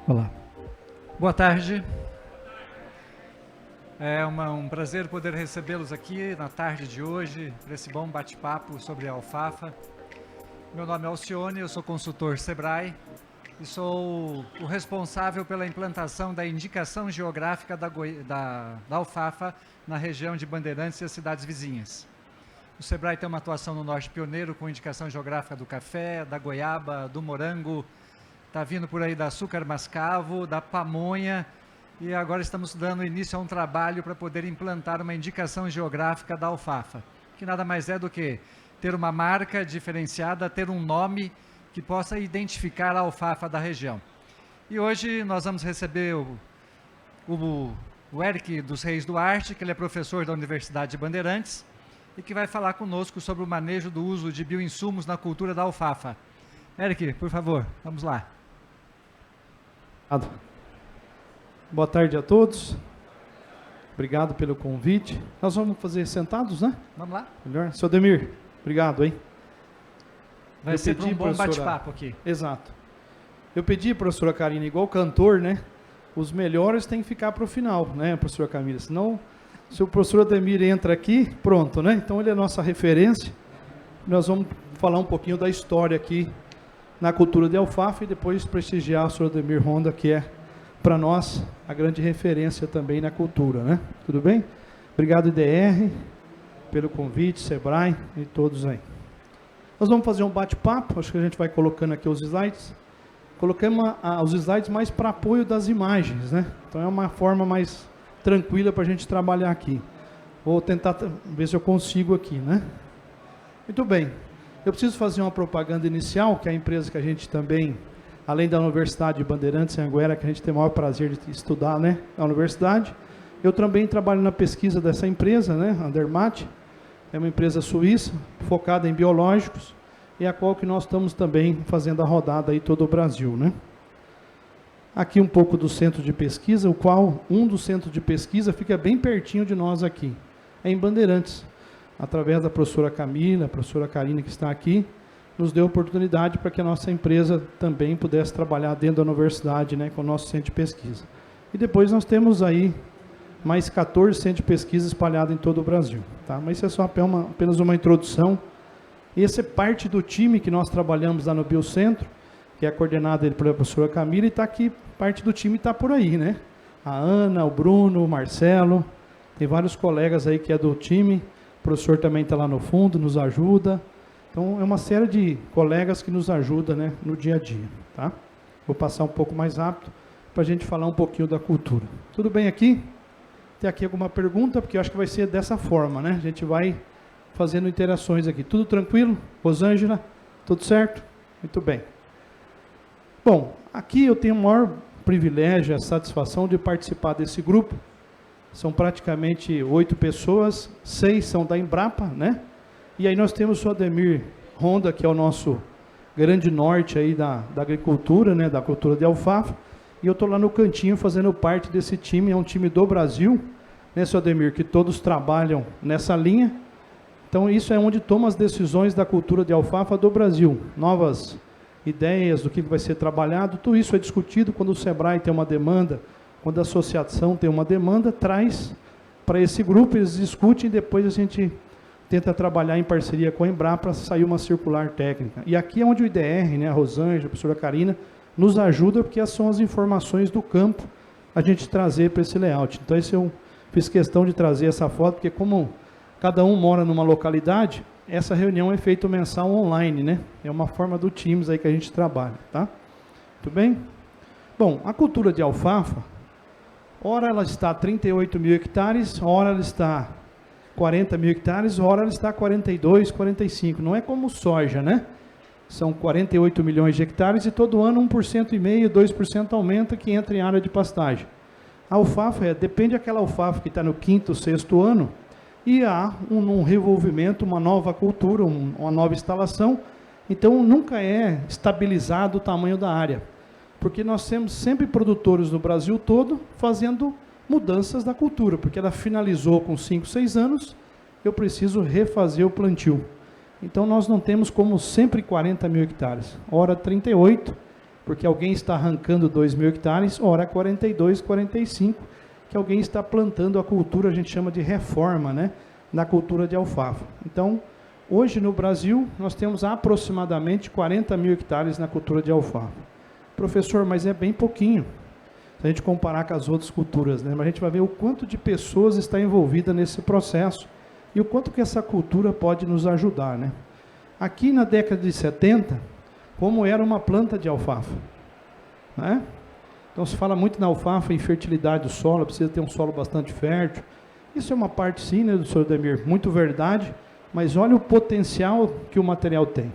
Olá. Boa tarde. É um prazer poder recebê-los aqui na tarde de hoje, para esse bom bate-papo sobre a alfafa. Meu nome é Alcione, eu sou consultor Sebrae e sou o responsável pela implantação da indicação geográfica da alfafa na região de Bandeirantes e as cidades vizinhas. O Sebrae tem uma atuação no Norte pioneiro com indicação geográfica do café, da goiaba, do morango, está vindo por aí da açúcar mascavo, da pamonha, e agora estamos dando início a um trabalho para poder implantar uma indicação geográfica da alfafa, que nada mais é do que ter uma marca diferenciada, ter um nome que possa identificar a alfafa da região. E hoje nós vamos receber o Eric dos Reis Duarte, que ele é professor da Universidade de Bandeirantes, e que vai falar conosco sobre o manejo do uso de bioinsumos na cultura da alfafa. Eric, por favor, vamos lá. Boa tarde a todos. Obrigado pelo convite. Nós vamos fazer sentados, né? Vamos lá. Melhor. Seu Demir, obrigado, hein? Vai ser um bom bate-papo aqui. Exato. Eu pedi, professora Karina, igual cantor, né? Os melhores têm que ficar para o final, né, professora Camila? Senão, se o professor Ademir entra aqui, pronto, né? Então ele é a nossa referência. Nós vamos falar um pouquinho da história aqui na cultura de alfafa e depois prestigiar o senhor Ademir Honda, que é, para nós, a grande referência também na cultura, né? Tudo bem? Obrigado, IDR, pelo convite, Sebrae e todos aí. Nós vamos fazer um bate-papo, acho que a gente vai colocando aqui os slides. Colocamos os slides mais para apoio das imagens, né? Então é uma forma mais tranquila para a gente trabalhar aqui. Vou tentar ver se eu consigo aqui, né? Muito bem. Eu preciso fazer uma propaganda inicial, que é a empresa que a gente também, além da Universidade de Bandeirantes em Anguera, que a gente tem o maior prazer de estudar, né, na universidade, eu também trabalho na pesquisa dessa empresa, né, a Andermatt, é uma empresa suíça, focada em biológicos, e a qual que nós estamos também fazendo a rodada aí todo o Brasil, né. Aqui um pouco do centro de pesquisa, o qual um dos centros de pesquisa fica bem pertinho de nós aqui, é em Bandeirantes. Através da professora Camila, a professora Karina que está aqui, nos deu oportunidade para que a nossa empresa também pudesse trabalhar dentro da universidade, né, com o nosso centro de pesquisa. E depois nós temos aí mais 14 centros de pesquisa espalhados em todo o Brasil. Tá? Mas isso é só apenas uma introdução. Esse é parte do time que nós trabalhamos lá no Biocentro, que é coordenado pela professora Camila, e está aqui, parte do time está por aí, né? A Ana, o Bruno, o Marcelo, tem vários colegas aí que é do time. O professor também está lá no fundo, nos ajuda. Então, é uma série de colegas que nos ajudam, né, no dia a dia. Tá? Vou passar um pouco mais rápido para a gente falar um pouquinho da cultura. Tudo bem aqui? Tem aqui alguma pergunta? Porque eu acho que vai ser dessa forma, né? A gente vai fazendo interações aqui. Tudo tranquilo? Rosângela? Tudo certo? Muito bem. Bom, aqui eu tenho o maior privilégio, a satisfação de participar desse grupo. São praticamente 8 pessoas, 6 são da Embrapa, né? E aí nós temos o Ademir Honda, que é o nosso grande norte aí da agricultura, né? Da cultura de alfafa. E eu estou lá no cantinho fazendo parte desse time, é um time do Brasil, né, seu Ademir, que todos trabalham nessa linha. Então isso é onde toma as decisões da cultura de alfafa do Brasil. Novas ideias do que vai ser trabalhado, tudo isso é discutido quando o Sebrae tem uma demanda. Quando a associação tem uma demanda, traz para esse grupo, eles discutem e depois a gente tenta trabalhar em parceria com a Embrapa para sair uma circular técnica. E aqui é onde o IDR, né, a Rosângela, a professora Karina, nos ajuda, porque essas são as informações do campo a gente trazer para esse layout. Então, eu fiz questão de trazer essa foto, porque como cada um mora numa localidade, essa reunião é feita mensal online, né? É uma forma do Teams aí que a gente trabalha, tá? Tudo bem? Bom, a cultura de alfafa, ora ela está a 38 mil hectares, ora ela está 40 mil hectares, ora ela está 42, 45. Não é como soja, né? São 48 milhões de hectares e todo ano 1,5%, 2% aumenta que entra em área de pastagem. A alfafa, depende daquela alfafa que está no 5º, 6º ano, e há um revolvimento, uma nova cultura, uma nova instalação. Então nunca é estabilizado o tamanho da área. Porque nós temos sempre produtores no Brasil todo fazendo mudanças da cultura, porque ela finalizou com 5, 6 anos, eu preciso refazer o plantio. Então nós não temos como sempre 40 mil hectares, ora 38, porque alguém está arrancando 2.000 hectares, ora 42, 45, que alguém está plantando a cultura, a gente chama de reforma, né, na cultura de alfafa. Então, hoje no Brasil, nós temos aproximadamente 40.000 hectares na cultura de alfafa. Professor, mas é bem pouquinho, se a gente comparar com as outras culturas, né? Mas a gente vai ver o quanto de pessoas está envolvida nesse processo e o quanto que essa cultura pode nos ajudar, né? Aqui na década de 70, como era uma planta de alfafa, né? Então se fala muito na alfafa em fertilidade do solo, precisa ter um solo bastante fértil. Isso é uma parte sim, né, do Sr. Demir, muito verdade, mas olha o potencial que o material tem.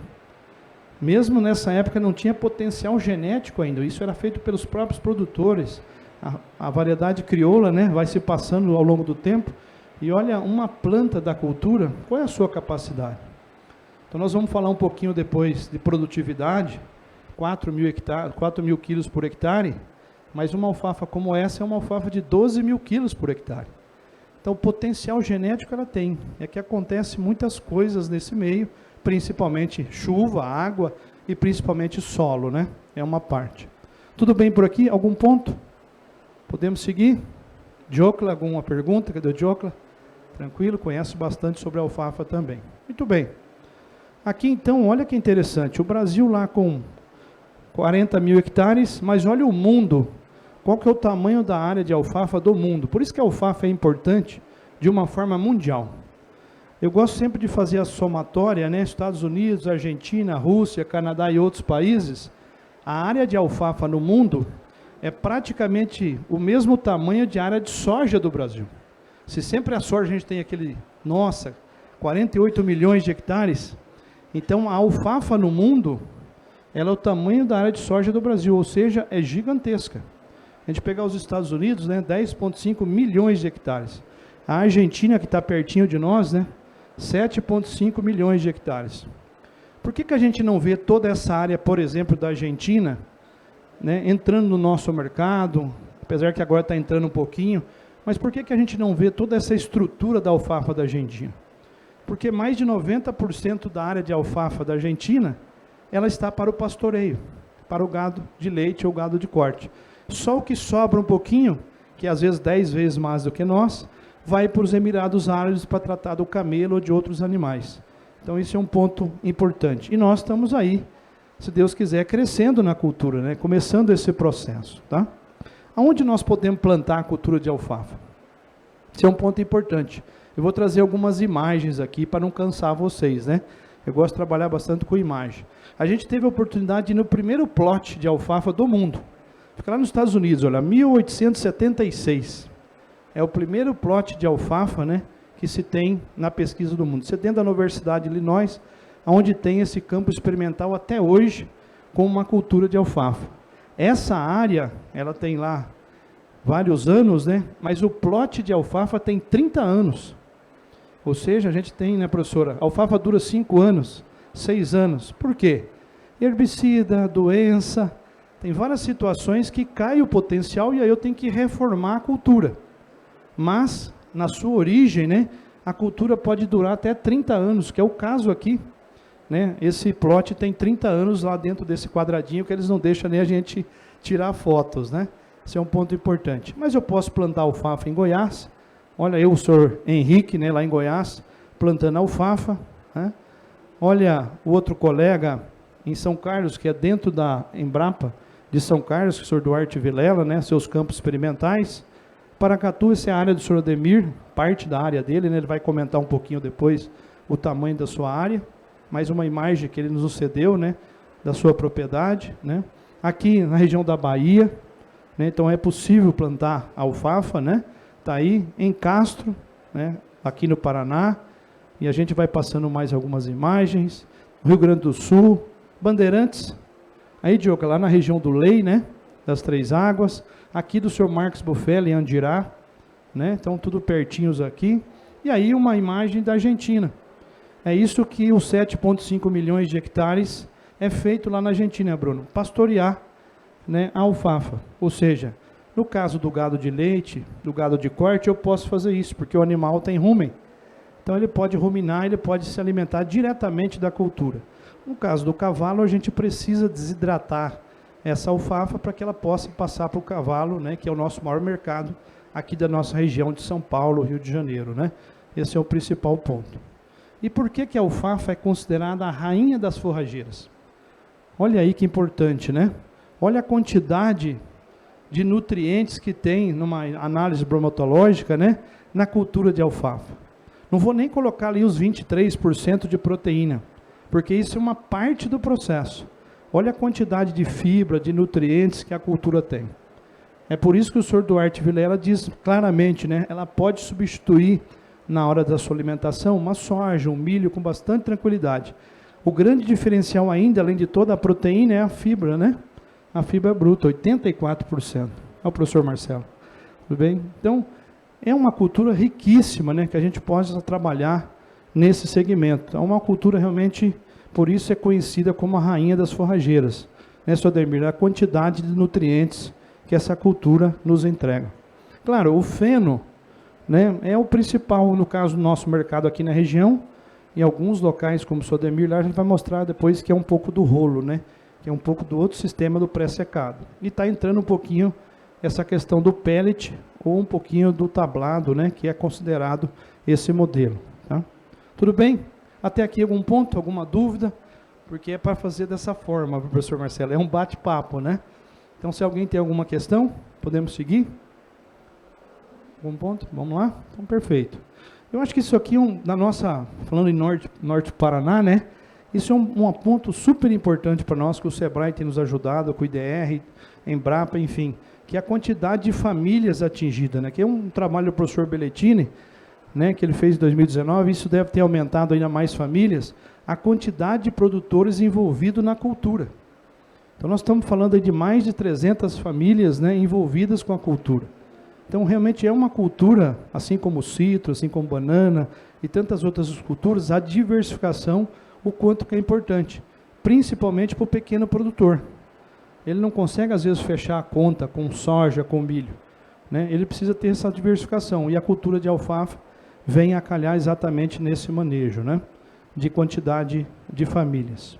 Mesmo nessa época não tinha potencial genético ainda, isso era feito pelos próprios produtores. A variedade crioula, né, vai se passando ao longo do tempo, e olha, uma planta da cultura, qual é a sua capacidade? Então nós vamos falar um pouquinho depois de produtividade, 4.000 quilos por hectare, mas uma alfafa como essa é uma alfafa de 12.000 quilos por hectare. Então o potencial genético ela tem, é que acontece muitas coisas nesse meio, principalmente chuva, água e principalmente solo, né? É uma parte. Tudo bem por aqui? Algum ponto? Podemos seguir? Diocla, alguma pergunta? Cadê o Diocla? Tranquilo, conhece bastante sobre a alfafa também. Muito bem. Aqui então, olha que interessante, o Brasil lá com 40.000 hectares, mas olha o mundo, qual que é o tamanho da área de alfafa do mundo. Por isso que a alfafa é importante de uma forma mundial. Eu gosto sempre de fazer a somatória, né? Estados Unidos, Argentina, Rússia, Canadá e outros países. A área de alfafa no mundo é praticamente o mesmo tamanho de área de soja do Brasil. Se sempre a soja a gente tem aquele, nossa, 48 milhões de hectares, então a alfafa no mundo, ela é o tamanho da área de soja do Brasil, ou seja, é gigantesca. A gente pegar os Estados Unidos, né, 10,5 milhões de hectares. A Argentina, que está pertinho de nós, né, 7,5 milhões de hectares. Por que a gente não vê toda essa área, por exemplo, da Argentina, né, entrando no nosso mercado, apesar que agora está entrando um pouquinho, mas por que a gente não vê toda essa estrutura da alfafa da Argentina? Porque mais de 90% da área de alfafa da Argentina, ela está para o pastoreio, para o gado de leite ou gado de corte. Só o que sobra um pouquinho, que às vezes 10 vezes mais do que nós, vai para os Emirados Árabes para tratar do camelo ou de outros animais. Então isso é um ponto importante. E nós estamos aí, se Deus quiser, crescendo na cultura, né? Começando esse processo. Tá? Aonde nós podemos plantar a cultura de alfafa? Esse é um ponto importante. Eu vou trazer algumas imagens aqui para não cansar vocês, né? Eu gosto de trabalhar bastante com imagem. A gente teve a oportunidade de ir no primeiro plot de alfafa do mundo. Fica lá nos Estados Unidos, olha, 1876. É o primeiro plot de alfafa, né, que se tem na pesquisa do mundo. Você dentro da Universidade de Illinois, onde tem esse campo experimental até hoje, com uma cultura de alfafa. Essa área, ela tem lá vários anos, né, mas o plot de alfafa tem 30 anos. Ou seja, a gente tem, né, professora, a alfafa dura 5 anos, 6 anos. Por quê? Herbicida, doença, tem várias situações que cai o potencial e aí eu tenho que reformar a cultura. Mas, na sua origem, né, a cultura pode durar até 30 anos, que é o caso aqui, né? Esse plot tem 30 anos lá dentro desse quadradinho, que eles não deixam nem a gente tirar fotos, né? Esse é um ponto importante. Mas eu posso plantar alfafa em Goiás. Olha eu, o senhor Henrique, né, lá em Goiás, plantando alfafa, né? Olha o outro colega em São Carlos, que é dentro da Embrapa de São Carlos, o senhor Duarte Vilela, né, seus campos experimentais. Paracatu, essa é a área do senhor Ademir, parte da área dele, né, ele vai comentar um pouquinho depois o tamanho da sua área, mais uma imagem que ele nos cedeu, né, da sua propriedade, né. Aqui na região da Bahia, né, então é possível plantar alfafa, né, está aí em Castro, né, aqui no Paraná, e a gente vai passando mais algumas imagens, Rio Grande do Sul, Bandeirantes, aí Diogo, lá na região do Lei, né, das Três Águas, aqui do senhor Marcos Buffelli, em Andirá, né, então tudo pertinhos aqui, e aí uma imagem da Argentina. É isso que os 7,5 milhões de hectares é feito lá na Argentina, Bruno, pastorear, né, a alfafa, ou seja, no caso do gado de leite, do gado de corte, eu posso fazer isso, porque o animal tem rumen. Então ele pode ruminar, ele pode se alimentar diretamente da cultura. No caso do cavalo, a gente precisa desidratar essa alfafa para que ela possa passar para o cavalo, né, que é o nosso maior mercado aqui da nossa região de São Paulo, Rio de Janeiro, né? Esse é o principal ponto. E por que que a alfafa é considerada a rainha das forrageiras? Olha aí que importante, né? Olha a quantidade de nutrientes que tem numa análise bromatológica, né, na cultura de alfafa. Não vou nem colocar ali os 23% de proteína, porque isso é uma parte do processo. Olha a quantidade de fibra, de nutrientes que a cultura tem. É por isso que o Sr. Duarte Vilela diz claramente, né, ela pode substituir na hora da sua alimentação uma soja, um milho com bastante tranquilidade. O grande diferencial ainda, além de toda a proteína, é a fibra, né? A fibra bruta, 84%. É o professor Marcelo. Tudo bem? Então, é uma cultura riquíssima, né, que a gente possa trabalhar nesse segmento. É uma cultura realmente, por isso é conhecida como a rainha das forrageiras. Né, Sr. Ademir? A quantidade de nutrientes que essa cultura nos entrega. Claro, o feno, né, é o principal, no caso do nosso mercado aqui na região, em alguns locais, como o Sr. Ademir, lá a gente vai mostrar depois que é um pouco do rolo, né, que é um pouco do outro sistema do pré-secado. E está entrando um pouquinho essa questão do pellet, ou um pouquinho do tablado, né, que é considerado esse modelo. Tá? Tudo bem? Até aqui algum ponto, alguma dúvida? Porque é para fazer dessa forma, professor Marcelo, é um bate-papo, né? Então, se alguém tem alguma questão, podemos seguir? Algum ponto? Vamos lá? Então, perfeito. Eu acho que isso aqui, na nossa, falando em Norte do Paraná, né? Isso é um ponto super importante para nós, que o Sebrae tem nos ajudado, com o IDR, Embrapa, enfim, que é a quantidade de famílias atingidas, né? Que é um trabalho do professor Belletini, né, que ele fez em 2019, isso deve ter aumentado ainda mais famílias, a quantidade de produtores envolvidos na cultura. Então, nós estamos falando aí de mais de 300 famílias, né, envolvidas com a cultura. Então, realmente é uma cultura, assim como o citro, assim como banana e tantas outras culturas, a diversificação, o quanto que é importante, principalmente para o pequeno produtor. Ele não consegue, às vezes, fechar a conta com soja, com milho, né? Ele precisa ter essa diversificação, e a cultura de alfafa vem a calhar exatamente nesse manejo, né, de quantidade de famílias.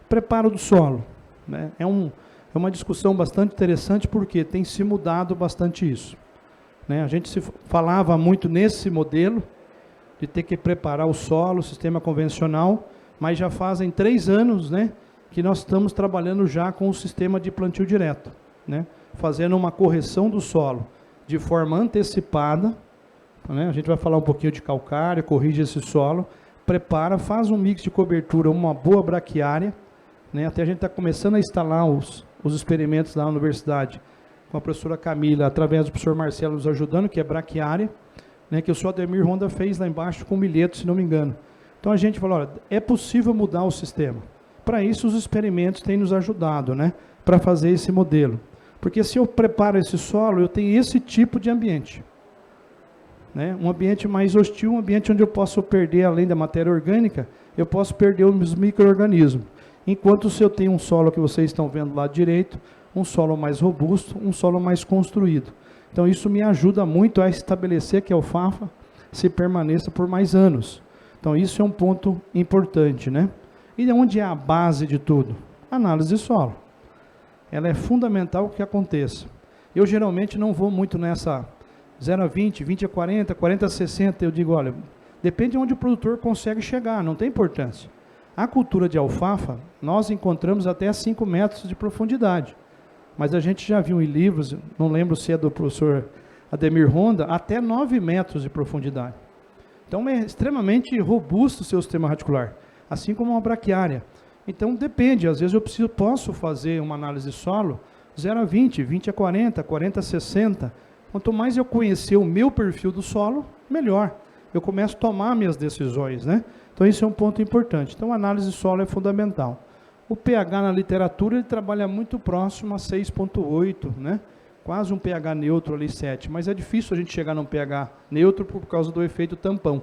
Preparo do solo, né, é uma discussão bastante interessante, porque tem se mudado bastante isso. Né? A gente falava muito nesse modelo, de ter que preparar o solo, o sistema convencional, mas já fazem 3 anos, né, que nós estamos trabalhando já com o sistema de plantio direto, né, fazendo uma correção do solo de forma antecipada, né, a gente vai falar um pouquinho de calcário, corrige esse solo, prepara, faz um mix de cobertura, uma boa braquiária, né, até a gente está começando a instalar os experimentos lá na universidade, com a professora Camila, através do professor Marcelo nos ajudando, que é braquiária, né, que o senhor Ademir Ronda fez lá embaixo com milheto, se não me engano. Então a gente falou, olha, é possível mudar o sistema. Para isso os experimentos têm nos ajudado, né, para fazer esse modelo. Porque se eu preparo esse solo, eu tenho esse tipo de ambiente. Né, um ambiente mais hostil, um ambiente onde eu posso perder, além da matéria orgânica, eu posso perder os micro-organismos. Enquanto se eu tenho um solo que vocês estão vendo lá direito, um solo mais robusto, um solo mais construído. Então isso me ajuda muito a estabelecer que a alfafa se permaneça por mais anos. Então isso é um ponto importante, né? E onde é a base de tudo? Análise de solo. Ela é fundamental que aconteça. Eu geralmente não vou muito nessa 0 a 20, 20 a 40, 40 a 60, eu digo, olha, depende de onde o produtor consegue chegar, não tem importância. A cultura de alfafa, nós encontramos até 5 metros de profundidade. Mas a gente já viu em livros, não lembro se é do professor Ademir Ronda, até 9 metros de profundidade. Então é extremamente robusto o seu sistema radicular, assim como uma braquiária. Então depende, às vezes eu posso fazer uma análise de solo 0 a 20, 20 a 40, 40 a 60. Quanto mais eu conhecer o meu perfil do solo, melhor. Eu começo a tomar minhas decisões, né? Então isso é um ponto importante. Então a análise de solo é fundamental. O pH na literatura, ele trabalha muito próximo a 6,8, né? Quase um pH neutro ali, 7. Mas é difícil a gente chegar num pH neutro por causa do efeito tampão.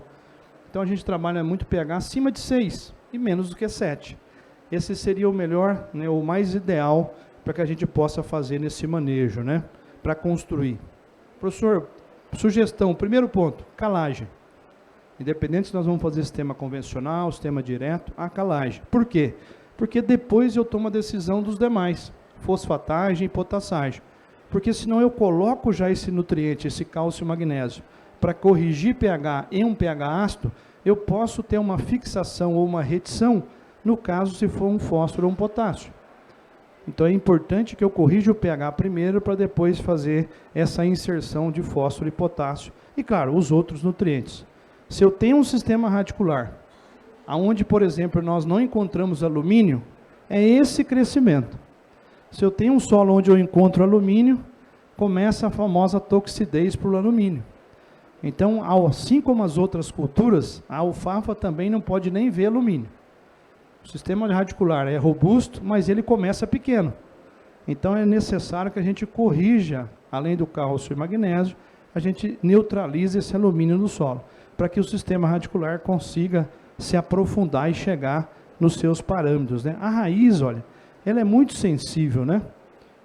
Então a gente trabalha muito pH acima de 6 e menos do que 7. Esse seria o melhor, né, o mais ideal para que a gente possa fazer nesse manejo, né? Para construir. Professor, sugestão, primeiro ponto, calagem. Independente se nós vamos fazer sistema convencional, sistema direto, a calagem. Por quê? Porque depois eu tomo a decisão dos demais. fosfatagem e potassagem. Porque senão eu coloco já esse nutriente, esse cálcio e magnésio, para corrigir pH em um pH ácido, eu posso ter uma fixação ou uma retição, no caso se for um fósforo ou um potássio. Então é importante que eu corrija o pH primeiro para depois fazer essa inserção de fósforo e potássio. E claro, os outros nutrientes. Se eu tenho um sistema radicular, onde, por exemplo, nós não encontramos alumínio, é esse crescimento. Se eu tenho um solo onde eu encontro alumínio, começa a famosa toxidez por alumínio. Então, assim como as outras culturas, a alfafa também não pode nem ver alumínio. O sistema radicular é robusto, mas ele começa pequeno. Então é necessário que a gente corrija, além do cálcio e magnésio, a gente neutralize esse alumínio no solo, para que o sistema radicular consiga se aprofundar e chegar nos seus parâmetros, né? A raiz, olha, ela é muito sensível, né?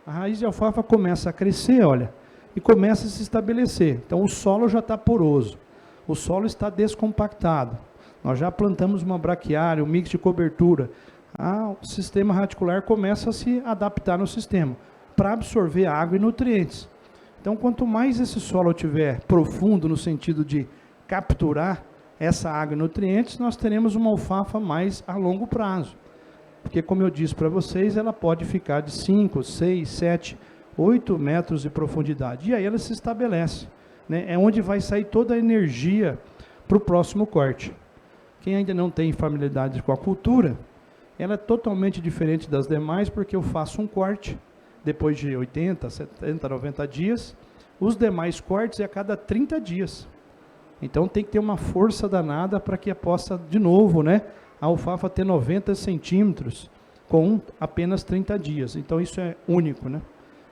A raiz de alfafa começa a crescer, olha, e começa a se estabelecer. Então o solo já está poroso, o solo está descompactado. Nós já plantamos uma braquiária, um mix de cobertura. O sistema radicular começa a se adaptar no sistema para absorver água e nutrientes. Então, quanto mais esse solo estiver profundo no sentido de capturar essa água e nutrientes, nós teremos uma alfafa mais a longo prazo. Porque, como eu disse para vocês, ela pode ficar de 5, 6, 7, 8 metros de profundidade. E aí ela se estabelece, né? É onde vai sair toda a energia para o próximo corte. Quem ainda não tem familiaridade com a cultura, ela é totalmente diferente das demais, porque eu faço um corte, depois de 80, 70, 90 dias, os demais cortes é a cada 30 dias. Então tem que ter uma força danada para que possa, de novo, né, a alfafa ter 90 centímetros com apenas 30 dias. Então isso é único, né?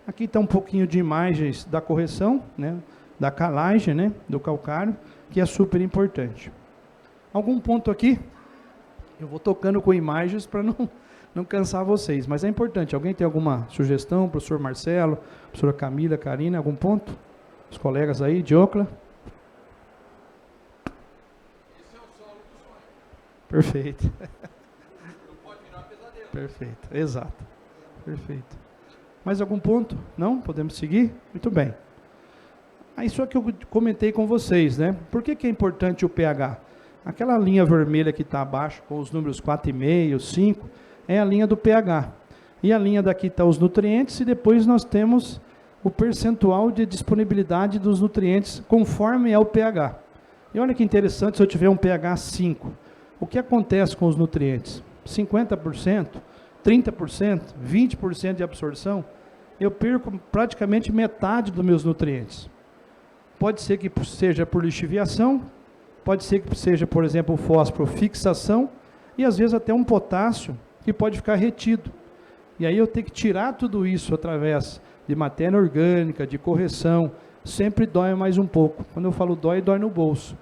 Aqui está um pouquinho de imagens da correção, né, da calagem, né, do calcário, que é super importante. Algum ponto aqui? Eu vou tocando com imagens para não cansar vocês, mas é importante. Alguém tem alguma sugestão? Professor Marcelo, professora Camila, Karina, algum ponto? Os colegas aí, Diocla? Esse é o solo do sonho. Perfeito. Não pode virar pesadelo. Perfeito, exato. Perfeito. Mais algum ponto? Não? Podemos seguir? Muito bem. Isso é que eu comentei com vocês, né? Por que é importante o pH? Aquela linha vermelha que está abaixo, com os números 4,5, 5, é a linha do pH. E a linha daqui está os nutrientes, e depois nós temos o percentual de disponibilidade dos nutrientes conforme é o pH. E olha que interessante, se eu tiver um pH 5, o que acontece com os nutrientes? 50%, 30%, 20% de absorção, eu perco praticamente metade dos meus nutrientes. Pode ser que seja por lixiviação, pode ser que seja, por exemplo, o fósforo fixação, e às vezes até um potássio que pode ficar retido. E aí eu tenho que tirar tudo isso através de matéria orgânica, de correção, sempre dói mais um pouco. Quando eu falo dói, dói no bolso.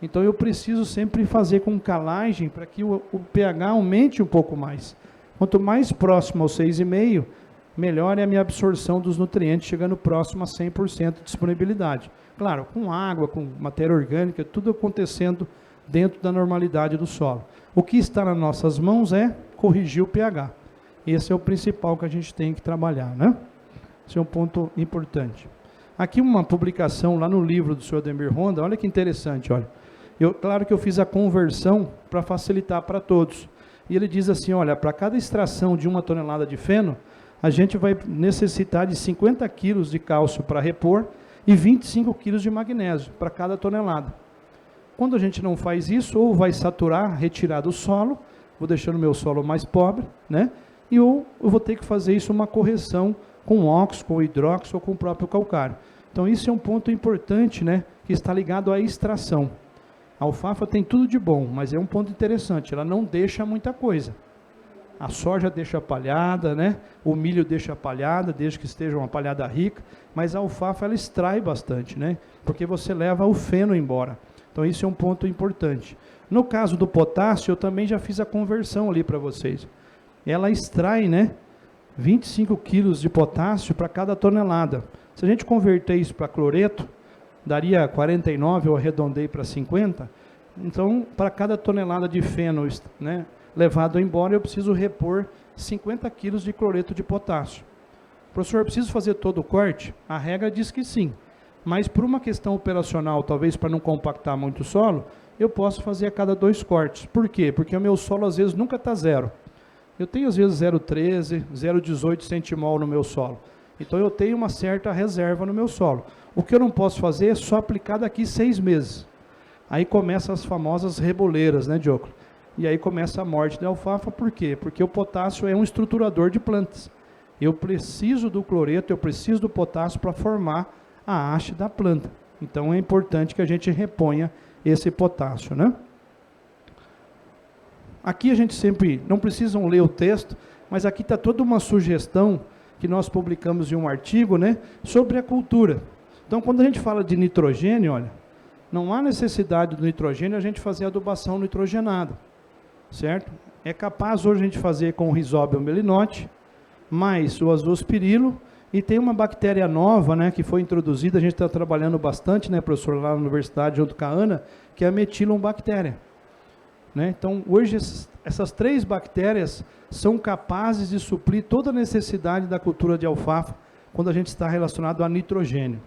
Então eu preciso sempre fazer com calagem para que o pH aumente um pouco mais. Quanto mais próximo ao 6,5, melhor é a minha absorção dos nutrientes, chegando próximo a 100% de disponibilidade. Claro, com água, com matéria orgânica, tudo acontecendo dentro da normalidade do solo. O que está nas nossas mãos é corrigir o pH. Esse é o principal que a gente tem que trabalhar, né? Esse é um ponto importante. Aqui uma publicação lá no livro do Sr. Ademir Ronda, olha que interessante, olha. Claro que eu fiz a conversão para facilitar para todos. E ele diz assim, olha, para cada extração de 1 tonelada de feno, a gente vai necessitar de 50 quilos de cálcio para repor e 25 quilos de magnésio para cada tonelada. Quando a gente não faz isso, ou vai saturar, retirar do solo, vou deixando o meu solo mais pobre, né? Ou eu vou ter que fazer isso uma correção com óxido, com hidróxido ou com o próprio calcário. Então isso é um ponto importante, né? Que está ligado à extração. A alfafa tem tudo de bom, mas é um ponto interessante, ela não deixa muita coisa. A soja deixa palhada, né? O milho deixa palhada, desde que esteja uma palhada rica, mas a alfafa ela extrai bastante, né? Porque você leva o feno embora. Então isso é um ponto importante. No caso do potássio, eu também já fiz a conversão ali para vocês. Ela extrai, né, 25 quilos de potássio para cada tonelada. Se a gente converter isso para cloreto, daria 49, eu arredondei para 50. Então, para cada tonelada de feno, né, levado embora, eu preciso repor 50 quilos de cloreto de potássio. Professor, preciso fazer todo o corte? A regra diz que sim. Mas por uma questão operacional, talvez para não compactar muito o solo, eu posso fazer a cada 2 cortes. Por quê? Porque o meu solo às vezes nunca está 0. Eu tenho às vezes 0,13, 0,18 centimol no meu solo. Então eu tenho uma certa reserva no meu solo. O que eu não posso fazer é só aplicar daqui 6 meses. Aí começam as famosas reboleiras, né, Dioclo? E aí começa a morte da alfafa, por quê? Porque o potássio é um estruturador de plantas. Eu preciso do cloreto, eu preciso do potássio para formar a haste da planta. Então é importante que a gente reponha esse potássio, né? Aqui a gente sempre, não precisam ler o texto, mas aqui está toda uma sugestão que nós publicamos em um artigo, né, sobre a cultura. Então, quando a gente fala de nitrogênio, olha, não há necessidade do nitrogênio a gente fazer adubação nitrogenada, certo? É capaz hoje a gente fazer com o Rhizobium melinote, mais o azospirilo, e tem uma bactéria nova, né, que foi introduzida, a gente está trabalhando bastante, né, professor, lá na universidade, junto com a Ana, que é a metilombactéria. Né? Então, hoje, essas 3 bactérias são capazes de suprir toda a necessidade da cultura de alfafa, quando a gente está relacionado a nitrogênio.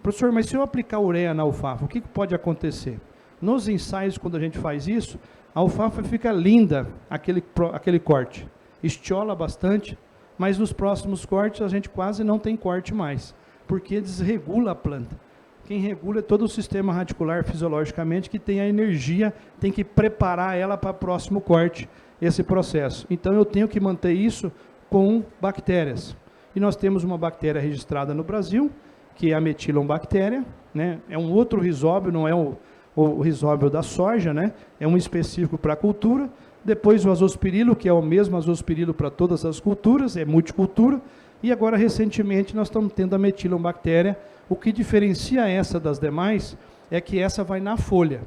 Professor, mas se eu aplicar ureia na alfafa, o que pode acontecer? Nos ensaios, quando a gente faz isso, a alfafa fica linda, aquele corte, estiola bastante, mas nos próximos cortes a gente quase não tem corte mais, porque desregula a planta. Quem regula é todo o sistema radicular fisiologicamente, que tem a energia, tem que preparar ela para o próximo corte, esse processo. Então eu tenho que manter isso com bactérias. E nós temos uma bactéria registrada no Brasil, que é a metilombactéria, né? É um outro Rhizobium, não é o Rhizobium da soja, né? É um específico para a cultura. Depois o azospirilo, que é o mesmo azospirilo para todas as culturas, é multicultura. E agora, recentemente, nós estamos tendo a metilombactéria. O que diferencia essa das demais é que essa vai na folha.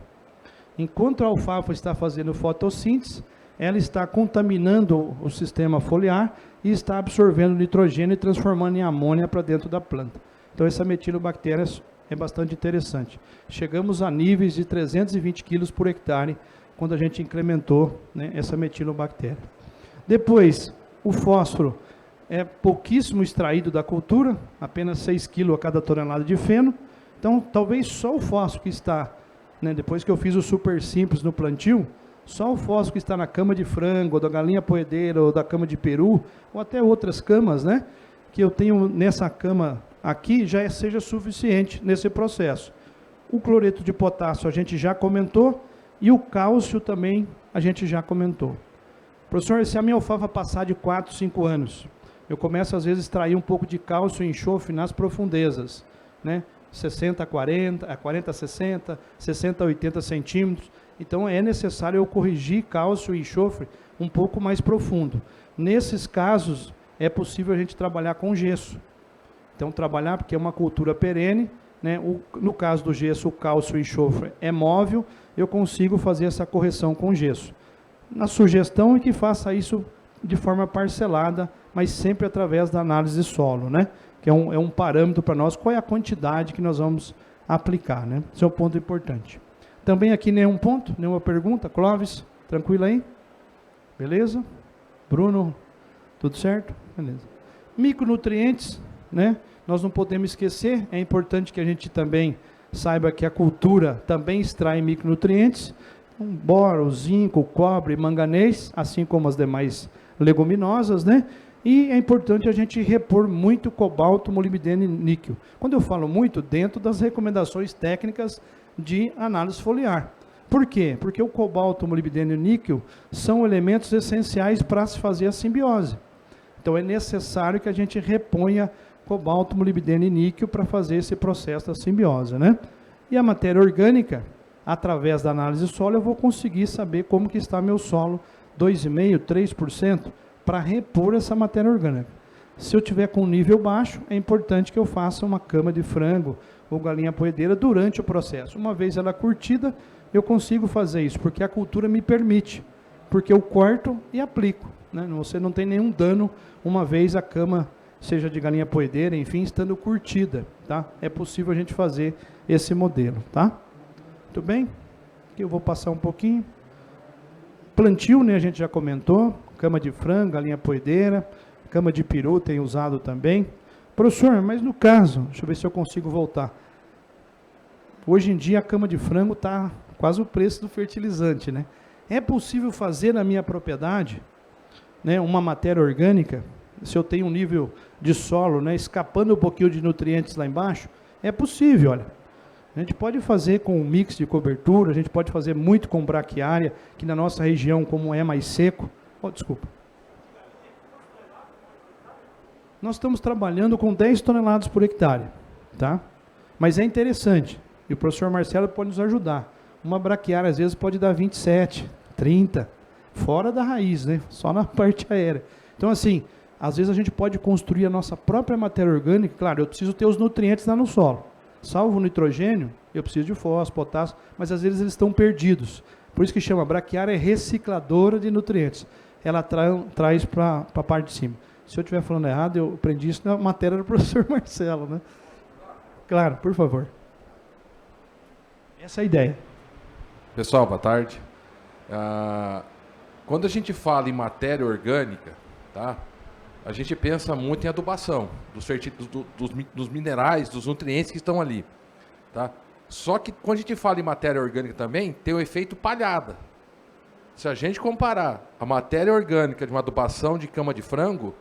Enquanto a alfafa está fazendo fotossíntese, ela está contaminando o sistema foliar e está absorvendo nitrogênio e transformando em amônia para dentro da planta. Então, essa metilobactéria é bastante interessante. Chegamos a níveis de 320 quilos por hectare quando a gente incrementou, né, essa metilobactéria. Depois, o fósforo é pouquíssimo extraído da cultura, apenas 6 kg a cada tonelada de feno. Então, talvez só o fósforo que está, né, depois que eu fiz o super simples no plantio, só o fósforo que está na cama de frango, ou da galinha poedeira, ou da cama de peru, ou até outras camas, né, que eu tenho nessa cama aqui, já seja suficiente nesse processo. O cloreto de potássio a gente já comentou, e o cálcio também a gente já comentou. Professor, se a minha alfafa passar de 4, 5 anos, eu começo às vezes a extrair um pouco de cálcio e enxofre nas profundezas, né? 60 a 40, 40 a 60, 60 a 80 centímetros. Então é necessário eu corrigir cálcio e enxofre um pouco mais profundo. Nesses casos é possível a gente trabalhar com gesso. Então trabalhar, porque é uma cultura perene, né? No caso do gesso, o cálcio e enxofre é móvel, eu consigo fazer essa correção com gesso. Na sugestão é que faça isso de forma parcelada, mas sempre através da análise de solo, né? Que é um parâmetro para nós, qual é a quantidade que nós vamos aplicar, né? Esse é um ponto importante. Também aqui nenhum ponto, nenhuma pergunta. Clóvis, tranquilo aí? Beleza? Bruno, tudo certo? Beleza. Micronutrientes, né? Nós não podemos esquecer, é importante que a gente também saiba que a cultura também extrai micronutrientes, boro, zinco, cobre, manganês, assim como as demais leguminosas, né? E é importante a gente repor muito cobalto, molibdênio e níquel. Quando eu falo muito, dentro das recomendações técnicas de análise foliar. Por quê? Porque o cobalto, molibdênio e níquel são elementos essenciais para se fazer a simbiose. Então é necessário que a gente reponha cobalto, molibdênio e níquel para fazer esse processo da simbiose, né? E a matéria orgânica, através da análise do solo, eu vou conseguir saber como que está meu solo, 2,5%, 3%, para repor essa matéria orgânica. Se eu tiver com nível baixo, é importante que eu faça uma cama de frango ou galinha poedeira durante o processo. Uma vez ela curtida, eu consigo fazer isso, porque a cultura me permite, porque eu corto e aplico, né? Você não tem nenhum dano uma vez a cama, seja de galinha poedeira, enfim, estando curtida, tá? É possível a gente fazer esse modelo, tá? Muito bem? Aqui eu vou passar um pouquinho. Plantio, né, a gente já comentou, cama de frango, galinha poedeira, cama de peru tem usado também. Professor, mas no caso, deixa eu ver se eu consigo voltar. Hoje em dia a cama de frango está quase o preço do fertilizante, né? É possível fazer na minha propriedade, né, uma matéria orgânica, se eu tenho um nível de solo, né, escapando um pouquinho de nutrientes lá embaixo? É possível, olha. A gente pode fazer com um mix de cobertura, a gente pode fazer muito com braquiária, que na nossa região, como é mais seco... Oh, desculpa. Nós estamos trabalhando com 10 toneladas por hectare, tá? Mas é interessante, e o professor Marcelo pode nos ajudar. Uma braquiária, às vezes, pode dar 27, 30, fora da raiz, né? Só na parte aérea. Então, assim, às vezes a gente pode construir a nossa própria matéria orgânica. Claro, eu preciso ter os nutrientes lá no solo. Salvo o nitrogênio, eu preciso de fósforo, potássio, mas às vezes eles estão perdidos. Por isso que chama braquiária recicladora de nutrientes. Ela traz para a parte de cima. Se eu estiver falando errado, eu aprendi isso na matéria do professor Marcelo, né? Claro, por favor. Essa é a ideia. Pessoal, boa tarde. Quando a gente fala em matéria orgânica, tá? A gente pensa muito em adubação, dos minerais, dos nutrientes que estão ali. Tá? Só que quando a gente fala em matéria orgânica também, tem o efeito palhada. Se a gente comparar a matéria orgânica de uma adubação de cama de frango,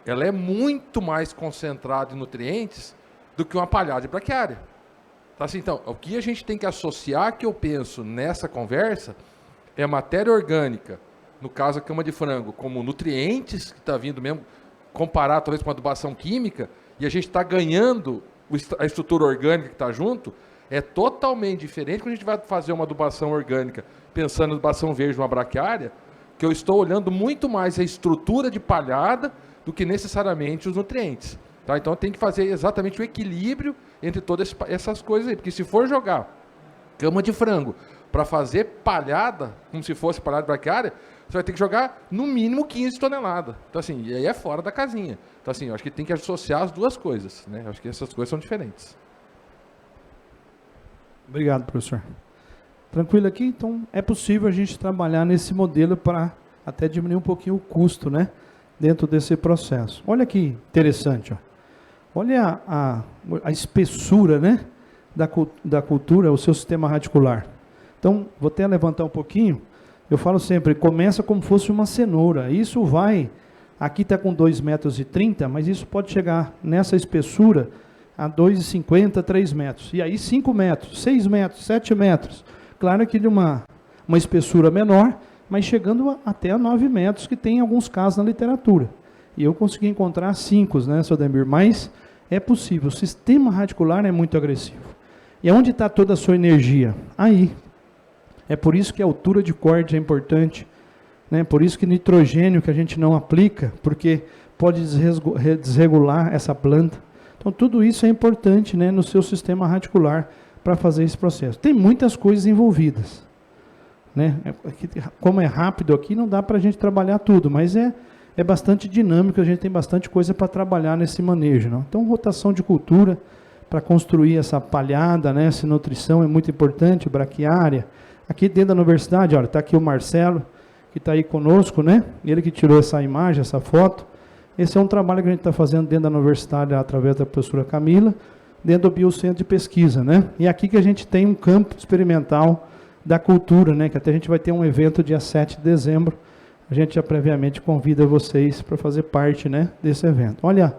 ela é muito mais concentrada em nutrientes do que uma palhada de braquiária. Tá assim, então, o que a gente tem que associar, que eu penso nessa conversa, é a matéria orgânica, no caso a cama de frango, como nutrientes, que está vindo mesmo, comparar talvez com uma adubação química, e a gente está ganhando a estrutura orgânica que está junto, é totalmente diferente quando a gente vai fazer uma adubação orgânica, pensando em adubação verde de uma braquiária, que eu estou olhando muito mais a estrutura de palhada do que necessariamente os nutrientes. Tá? Então tem que fazer exatamente o equilíbrio entre todas essas coisas aí, porque se for jogar cama de frango para fazer palhada, como se fosse palhada de braquiária, você vai ter que jogar no mínimo 15 toneladas. Então assim, e aí é fora da casinha. Então assim, eu acho que tem que associar as duas coisas, né? Eu acho que essas coisas são diferentes. Obrigado, professor. Tranquilo aqui? Então, é possível a gente trabalhar nesse modelo para até diminuir um pouquinho o custo, né? Dentro desse processo. Olha que interessante, ó. Olha a espessura, né? Da cultura, o seu sistema radicular. Então, vou até levantar um pouquinho. Eu falo sempre, começa como fosse uma cenoura. Isso vai, aqui está com 2,30 metros, mas isso pode chegar nessa espessura a 2,50, 3 metros. E aí 5 metros, 6 metros, 7 metros. Claro que de uma espessura menor, mas chegando até a 9 metros, que tem alguns casos na literatura. E eu consegui encontrar 5, né, seu Demir? Mas é possível. O sistema radicular é muito agressivo. E onde está toda a sua energia? Aí. É por isso que a altura de corte é importante. Né? Por isso que nitrogênio que a gente não aplica, porque pode desregular essa planta. Então, tudo isso é importante, né, no seu sistema radicular para fazer esse processo. Tem muitas coisas envolvidas. Né? Como é rápido aqui, não dá para a gente trabalhar tudo, mas é bastante dinâmico, a gente tem bastante coisa para trabalhar nesse manejo. Não? Então, rotação de cultura para construir essa palhada, né, essa nutrição é muito importante, braquiária. Aqui dentro da universidade, olha, está aqui o Marcelo, que está aí conosco, né? Ele que tirou essa imagem, essa foto. Esse é um trabalho que a gente está fazendo dentro da universidade, através da professora Camila, dentro do Biocentro de Pesquisa, né? E aqui que a gente tem um campo experimental da cultura, né? Que até a gente vai ter um evento dia 7 de dezembro. A gente já previamente convida vocês para fazer parte, né, desse evento. Olha,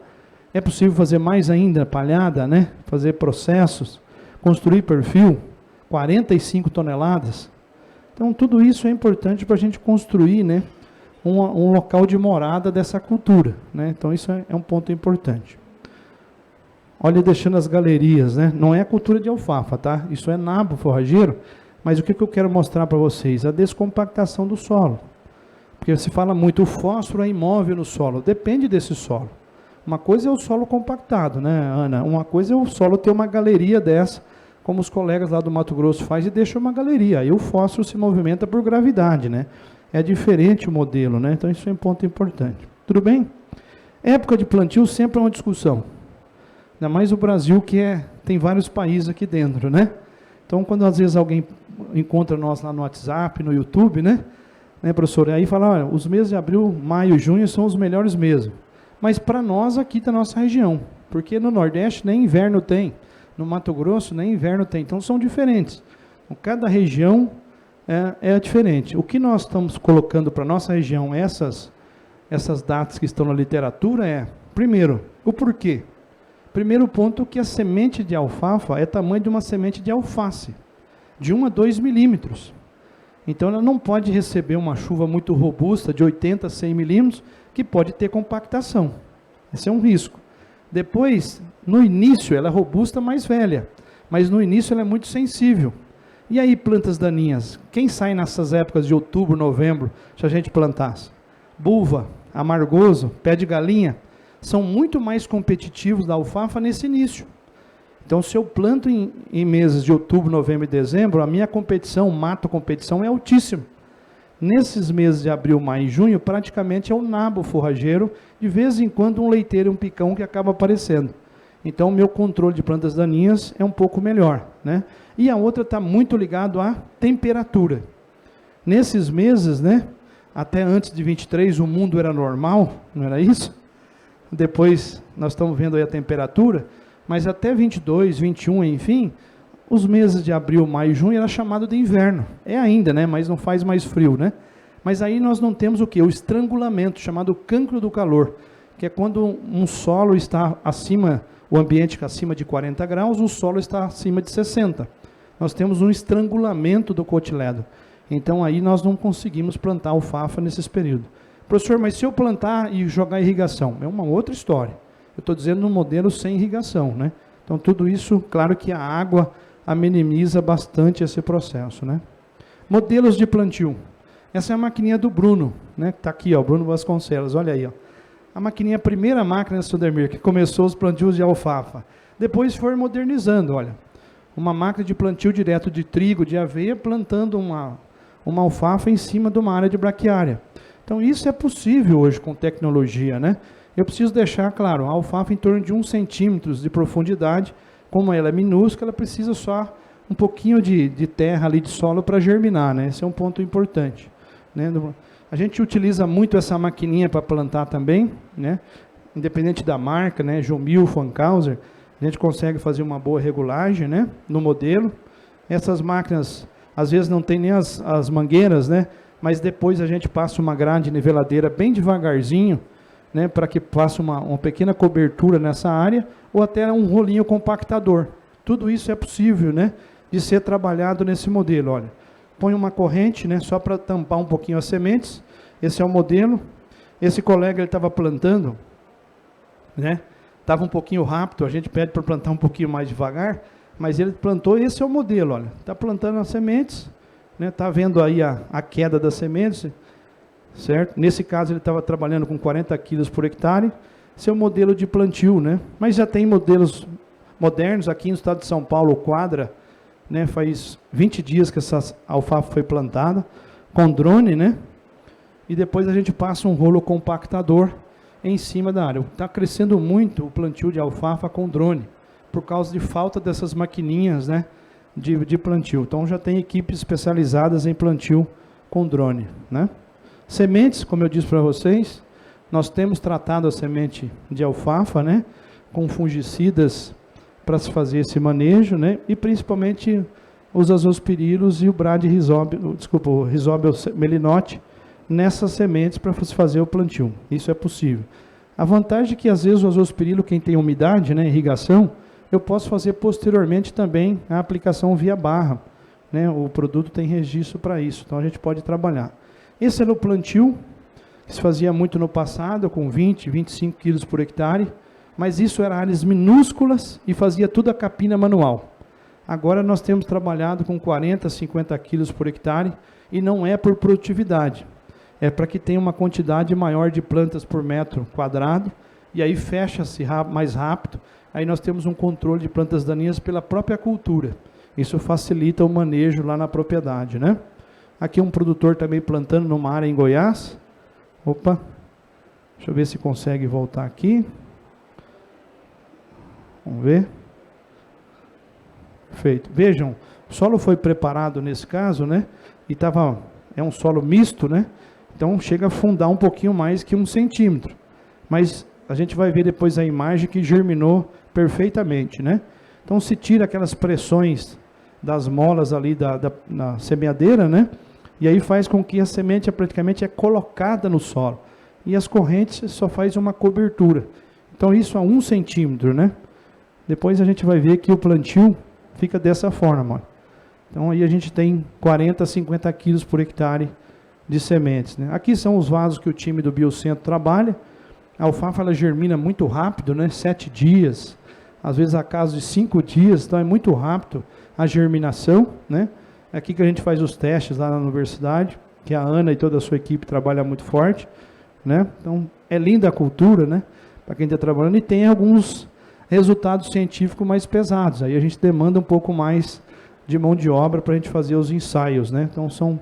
é possível fazer mais ainda, palhada, né? Fazer processos, construir perfil, 45 toneladas. Então, tudo isso é importante para a gente construir, né, um local de morada dessa cultura. Né? Então, isso é um ponto importante. Olha, deixando as galerias, né? Não é a cultura de alfafa, tá? Isso é nabo forrageiro, mas o que eu quero mostrar para vocês? A descompactação do solo. Porque se fala muito, o fósforo é imóvel no solo. Depende desse solo. Uma coisa é o solo compactado, né, Ana? Uma coisa é o solo ter uma galeria dessa, como os colegas lá do Mato Grosso fazem, e deixam uma galeria. Aí o fósforo se movimenta por gravidade, né? É diferente o modelo, né? Então isso é um ponto importante. Tudo bem? Época de plantio sempre é uma discussão. Ainda mais o Brasil, que tem vários países aqui dentro, né? Então, quando às vezes alguém encontra nós lá no WhatsApp, no YouTube, né, professor? Aí fala, olha, os meses de abril, maio e junho são os melhores meses. mas para nós aqui da nossa região, porque no Nordeste nem inverno tem, no Mato Grosso nem inverno tem, então são diferentes. Então, cada região é diferente. O que nós estamos colocando para a nossa região, essas datas que estão na literatura primeiro, o porquê. Primeiro ponto, que a semente de alfafa é tamanho de uma semente de alface, de 1 a 2 milímetros. Então ela não pode receber uma chuva muito robusta, de 80 a 100 milímetros, que pode ter compactação. Esse é um risco. Depois, no início, ela é robusta, mais velha, mas no início ela é muito sensível. E aí, plantas daninhas? Quem sai nessas épocas de outubro, novembro, se a gente plantasse? Bulva, amargoso, pé de galinha, são muito mais competitivos da alfafa nesse início. Então, se eu planto em meses de outubro, novembro e dezembro, a minha competição, mato competição, é altíssima. Nesses meses de abril, maio e junho, praticamente é o nabo forrageiro, de vez em quando um leiteiro e um picão que acaba aparecendo. Então, o meu controle de plantas daninhas é um pouco melhor, né? E a outra está muito ligado à temperatura. Nesses meses, né, até antes de 23, o mundo era normal, não era isso? Depois, nós estamos vendo aí a temperatura, mas até 22, 21, enfim, os meses de abril, maio e junho era chamado de inverno. É ainda, né, mas não faz mais frio, né? Mas aí nós não temos o quê? O estrangulamento, chamado cancro do calor, que é quando um solo está acima, o ambiente acima de 40 graus, o solo está acima de 60. Nós temos um estrangulamento do cotiledo. Então aí nós não conseguimos plantar alfafa nesses períodos. Professor, mas se eu plantar e jogar irrigação, é uma outra história. Eu estou dizendo no modelo sem irrigação, né? Então tudo isso, claro que a água minimiza bastante esse processo, né? Modelos de plantio. Essa é a maquininha do Bruno, né? Que está aqui, ó, Bruno Vasconcelos, olha aí, ó. A maquininha, a primeira máquina, Sudemir, que começou os plantios de alfafa. Depois foi modernizando, olha. Uma máquina de plantio direto de trigo, de aveia, plantando uma alfafa em cima de uma área de braquiária. Então isso é possível hoje com tecnologia, né? Eu preciso deixar claro, a alfafa em torno de 1 centímetro de profundidade, como ela é minúscula, ela precisa só um pouquinho de terra ali, de solo, para germinar, né? Esse é um ponto importante, né? A gente utiliza muito essa maquininha para plantar também, né? Independente da marca, né? Jomil, Fankhauser, a gente consegue fazer uma boa regulagem, né? No modelo. Essas máquinas, às vezes não tem nem as mangueiras, né? Mas depois a gente passa uma grade niveladeira bem devagarzinho, né, para que faça uma pequena cobertura nessa área, ou até um rolinho compactador. Tudo isso é possível, né, de ser trabalhado nesse modelo. Olha, põe uma corrente, né, só para tampar um pouquinho as sementes. Esse é o modelo. Esse colega ele estava plantando, né, estava um pouquinho rápido, a gente pede para plantar um pouquinho mais devagar, mas ele plantou, esse é o modelo, olha, está plantando as sementes, né, está vendo aí a queda das sementes, certo? Nesse caso ele estava trabalhando com 40 quilos por hectare. Esse é o modelo de plantio, né? Mas já tem modelos modernos aqui no estado de São Paulo, Quadra, né? Faz 20 dias que essa alfafa foi plantada com drone, né? E depois a gente passa um rolo compactador em cima da área. Está crescendo muito o plantio de alfafa com drone, por causa de falta dessas maquininhas, né? De plantio. Então já tem equipes especializadas em plantio com drone, né? Sementes, como eu disse para vocês, nós temos tratado a semente de alfafa, né, com fungicidas para se fazer esse manejo, né, e principalmente os azospirilos e o o Rhizobel melinote nessas sementes para se fazer o plantio. Isso é possível. A vantagem é que às vezes o azospirilo, quem tem umidade, né, irrigação, eu posso fazer posteriormente também a aplicação via barra, né, o produto tem registro para isso, então a gente pode trabalhar. Esse era o plantio, que se fazia muito no passado, com 20, 25 quilos por hectare, mas isso era áreas minúsculas e fazia tudo a capina manual. Agora nós temos trabalhado com 40, 50 quilos por hectare, e não é por produtividade, é para que tenha uma quantidade maior de plantas por metro quadrado, e aí fecha-se mais rápido, aí nós temos um controle de plantas daninhas pela própria cultura. Isso facilita o manejo lá na propriedade, né? Aqui um produtor também plantando numa área em Goiás. Opa, deixa eu ver se consegue voltar aqui. Vamos ver. Feito. Vejam, o solo foi preparado nesse caso, né? E é um solo misto, né? Então chega a afundar um pouquinho mais que 1 centímetro. Mas a gente vai ver depois a imagem que germinou perfeitamente, né? Então se tira aquelas pressões das molas ali na semeadeira, né? E aí faz com que a semente praticamente é colocada no solo. E as correntes só faz uma cobertura. Então isso a 1 centímetro, né? Depois a gente vai ver que o plantio fica dessa forma, ó. Então aí a gente tem 40 a 50 quilos por hectare de sementes, né? Aqui são os vasos que o time do Biocentro trabalha. A alfafa ela germina muito rápido, né? 7 dias, às vezes a caso de 5 dias, então é muito rápido a germinação, né? É aqui que a gente faz os testes lá na universidade, que a Ana e toda a sua equipe trabalham muito forte, né? Então é linda a cultura, né? Para quem está trabalhando, e tem alguns resultados científicos mais pesados. Aí a gente demanda um pouco mais de mão de obra para a gente fazer os ensaios, né? Então são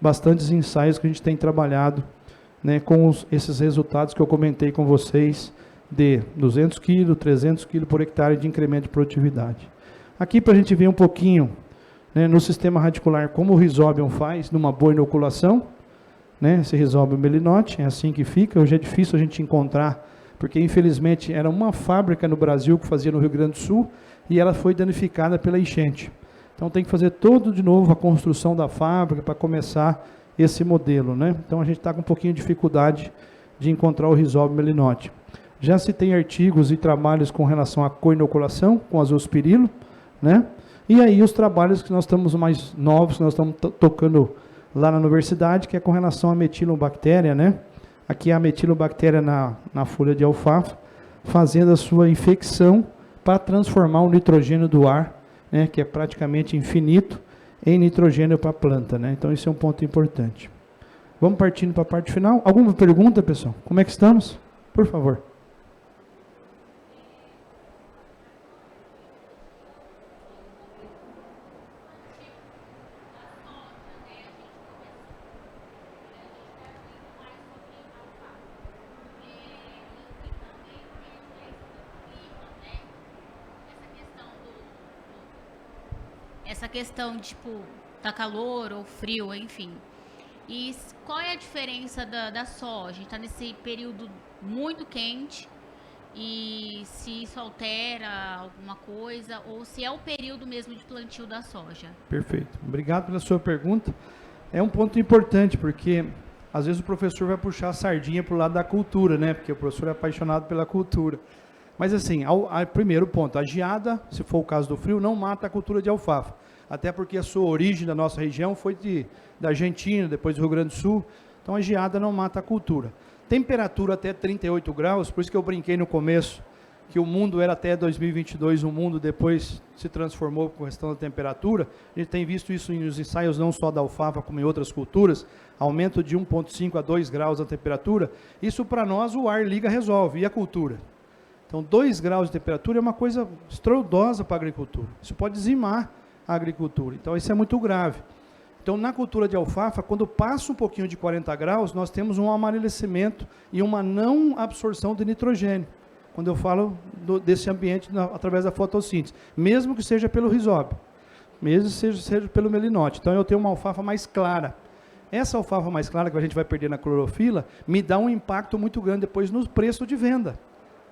bastantes ensaios que a gente tem trabalhado, né, com esses resultados que eu comentei com vocês, de 200 kg, 300 kg por hectare de incremento de produtividade. Aqui para a gente ver um pouquinho, né, no sistema radicular, como o Rhizobium faz numa boa inoculação, né, esse Rhizobium melinote, é assim que fica. Hoje é difícil a gente encontrar, porque infelizmente era uma fábrica no Brasil que fazia no Rio Grande do Sul, e ela foi danificada pela enchente. Então tem que fazer todo de novo a construção da fábrica para começar esse modelo, né? Então a gente está com um pouquinho de dificuldade de encontrar o Rhizobium melinote. Já se tem artigos e trabalhos com relação à co-inoculação com azospirilo, né? E aí os trabalhos que nós estamos mais novos, que nós estamos tocando lá na universidade, que é com relação à metilobactéria, né? Aqui é a metilobactéria na folha de alfafa, fazendo a sua infecção para transformar o nitrogênio do ar, né, que é praticamente infinito, em nitrogênio para a planta, né? Então isso é um ponto importante. Vamos partindo para a parte final. Alguma pergunta, pessoal? Como é que estamos? Por favor. Essa questão de, tipo, tá calor ou frio, enfim. E qual é a diferença da soja? A gente tá nesse período muito quente, e se isso altera alguma coisa, ou se é o período mesmo de plantio da soja? Perfeito. Obrigado pela sua pergunta. É um ponto importante, porque às vezes o professor vai puxar a sardinha para o lado da cultura, né? Porque o professor é apaixonado pela cultura. Mas assim, primeiro ponto, a geada, se for o caso do frio, não mata a cultura de alfafa. Até porque a sua origem da nossa região foi da Argentina, depois do Rio Grande do Sul. Então a geada não mata a cultura. Temperatura até 38 graus, por isso que eu brinquei no começo, que o mundo era até 2022, o mundo depois se transformou com a questão da temperatura. A gente tem visto isso nos ensaios não só da alfafa, como em outras culturas, aumento de 1,5 a 2 graus da temperatura. Isso para nós o ar liga resolve, e a cultura? Então 2 graus de temperatura é uma coisa estrondosa para a agricultura. Isso pode dizimar a agricultura, então isso é muito grave. Então na cultura de alfafa, quando passa um pouquinho de 40 graus, nós temos um amarelecimento e uma não absorção de nitrogênio. Quando eu falo desse ambiente através da fotossíntese, mesmo que seja pelo Rhizobium, mesmo que seja pelo melinote. Então eu tenho uma alfafa mais clara. Essa alfafa mais clara que a gente vai perder na clorofila, me dá um impacto muito grande depois no preço de venda.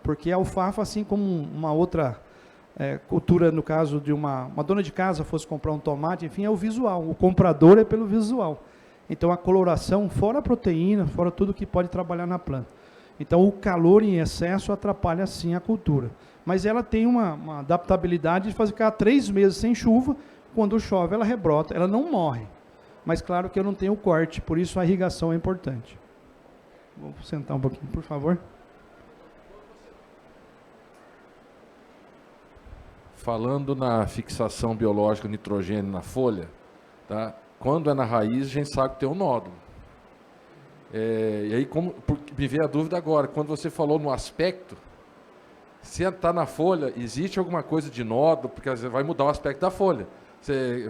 Porque a alfafa, assim como uma outra cultura, no caso de uma dona de casa fosse comprar um tomate, enfim, é o visual. O comprador é pelo visual. Então a coloração, fora a proteína, fora tudo que pode trabalhar na planta. Então o calor em excesso atrapalha sim a cultura. Mas ela tem uma adaptabilidade de ficar 3 meses sem chuva, quando chove ela rebrota, ela não morre. Mas claro que eu não tenho corte, por isso a irrigação é importante. Vou sentar um pouquinho, por favor. Falando na fixação biológica do nitrogênio na folha, tá? Quando é na raiz, a gente sabe que tem um nódulo. E aí, me veio a dúvida agora, quando você falou no aspecto, se está na folha, existe alguma coisa de nódulo, porque vai mudar o aspecto da folha.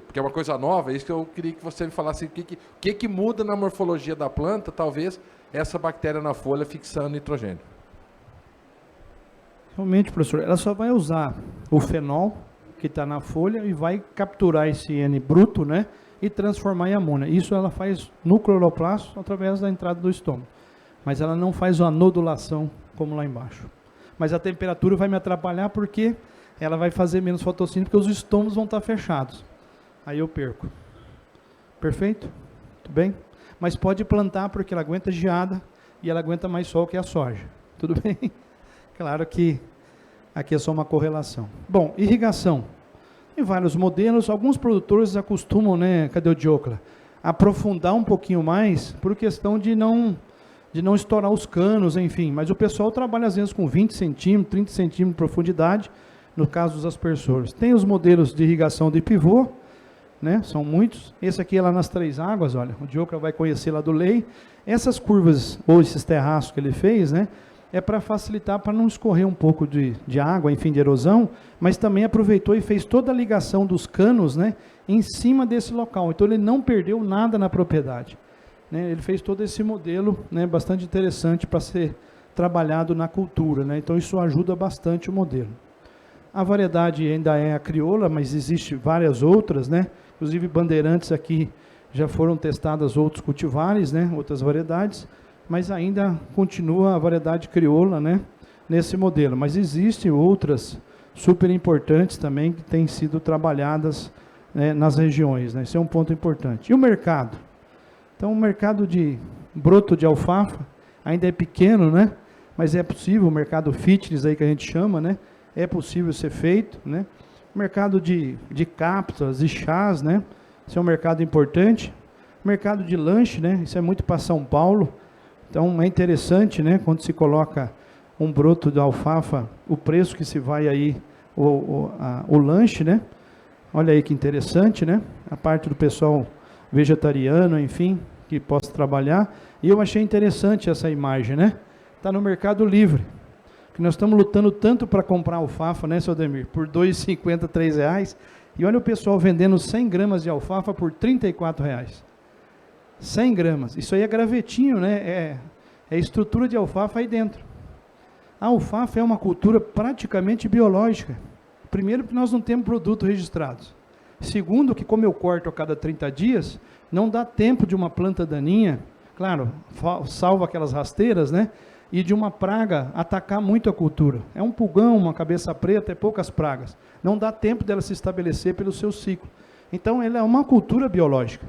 Porque é uma coisa nova, é isso que eu queria que você me falasse, o que muda na morfologia da planta, talvez, essa bactéria na folha fixando nitrogênio. Realmente, professor, ela só vai usar o fenol que está na folha e vai capturar esse N bruto, né, e transformar em amônia. Isso ela faz no cloroplasto através da entrada do estômago. mas ela não faz uma nodulação como lá embaixo. Mas a temperatura vai me atrapalhar porque ela vai fazer menos fotossíntese, porque os estômagos vão estar fechados. Aí eu perco. Perfeito? Tudo bem? Mas pode plantar porque ela aguenta geada e ela aguenta mais sol que a soja. Tudo bem? Claro que aqui é só uma correlação. Bom, irrigação. Tem vários modelos. Alguns produtores acostumam, né? Cadê o Diocla? Aprofundar um pouquinho mais por questão de não estourar os canos, enfim. Mas o pessoal trabalha às vezes com 20 centímetros, 30 centímetros de profundidade, no caso dos aspersores. Tem os modelos de irrigação de pivô, né? São muitos. Esse aqui é lá nas Três Águas, olha. O Diocla vai conhecer lá do Lei. Essas curvas, ou esses terraços que ele fez, né? É para facilitar, para não escorrer um pouco de água, enfim, de erosão, mas também aproveitou e fez toda a ligação dos canos, né, em cima desse local. Então ele não perdeu nada na propriedade. Né, ele fez todo esse modelo, né, bastante interessante para ser trabalhado na cultura. Né, então isso ajuda bastante o modelo. A variedade ainda é a crioula, mas existe várias outras, né, inclusive Bandeirantes aqui já foram testadas outros cultivares, né, outras variedades, mas ainda continua a variedade crioula, né, nesse modelo. Mas existem outras super importantes também que têm sido trabalhadas, né, nas regiões. Né, esse é um ponto importante. E o mercado? Então, o mercado de broto de alfafa ainda é pequeno, né, mas é possível, o mercado fitness aí que a gente chama, né, é possível ser feito. Né. O mercado de cápsulas e chás, né, esse é um mercado importante. O mercado de lanche, né, isso é muito para São Paulo. Então, é interessante, né, quando se coloca um broto de alfafa, o preço que se vai aí, o lanche, né? Olha aí que interessante, né? A parte do pessoal vegetariano, enfim, que possa trabalhar. E eu achei interessante essa imagem, né? Está no Mercado Livre. Que nós estamos lutando tanto para comprar alfafa, né, seu Ademir? Por R$ 2,50, R$ 3,00. E olha o pessoal vendendo 100 gramas de alfafa por R$ 34,00. 100 gramas, isso aí é gravetinho, né? É estrutura de alfafa aí dentro. A alfafa é uma cultura praticamente biológica. Primeiro, porque nós não temos produtos registrados. Segundo, que como eu corto a cada 30 dias, não dá tempo de uma planta daninha, claro, salva aquelas rasteiras, né? E de uma praga atacar muito a cultura. É um pulgão, uma cabeça preta, é poucas pragas. Não dá tempo dela se estabelecer pelo seu ciclo. Então, ela é uma cultura biológica.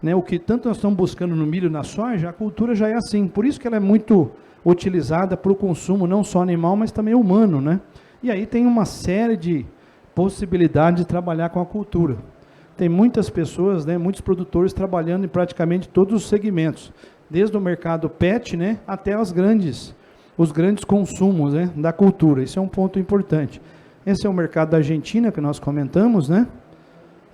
Né, o que tanto nós estamos buscando no milho e na soja, a cultura já é assim. Por isso que ela é muito utilizada para o consumo, não só animal, mas também humano. Né? E aí tem uma série de possibilidades de trabalhar com a cultura. Tem muitas pessoas, né, muitos produtores trabalhando em praticamente todos os segmentos. Desde o mercado pet, né, até os grandes consumos, né, da cultura. Isso é um ponto importante. Esse é o mercado da Argentina que nós comentamos, né?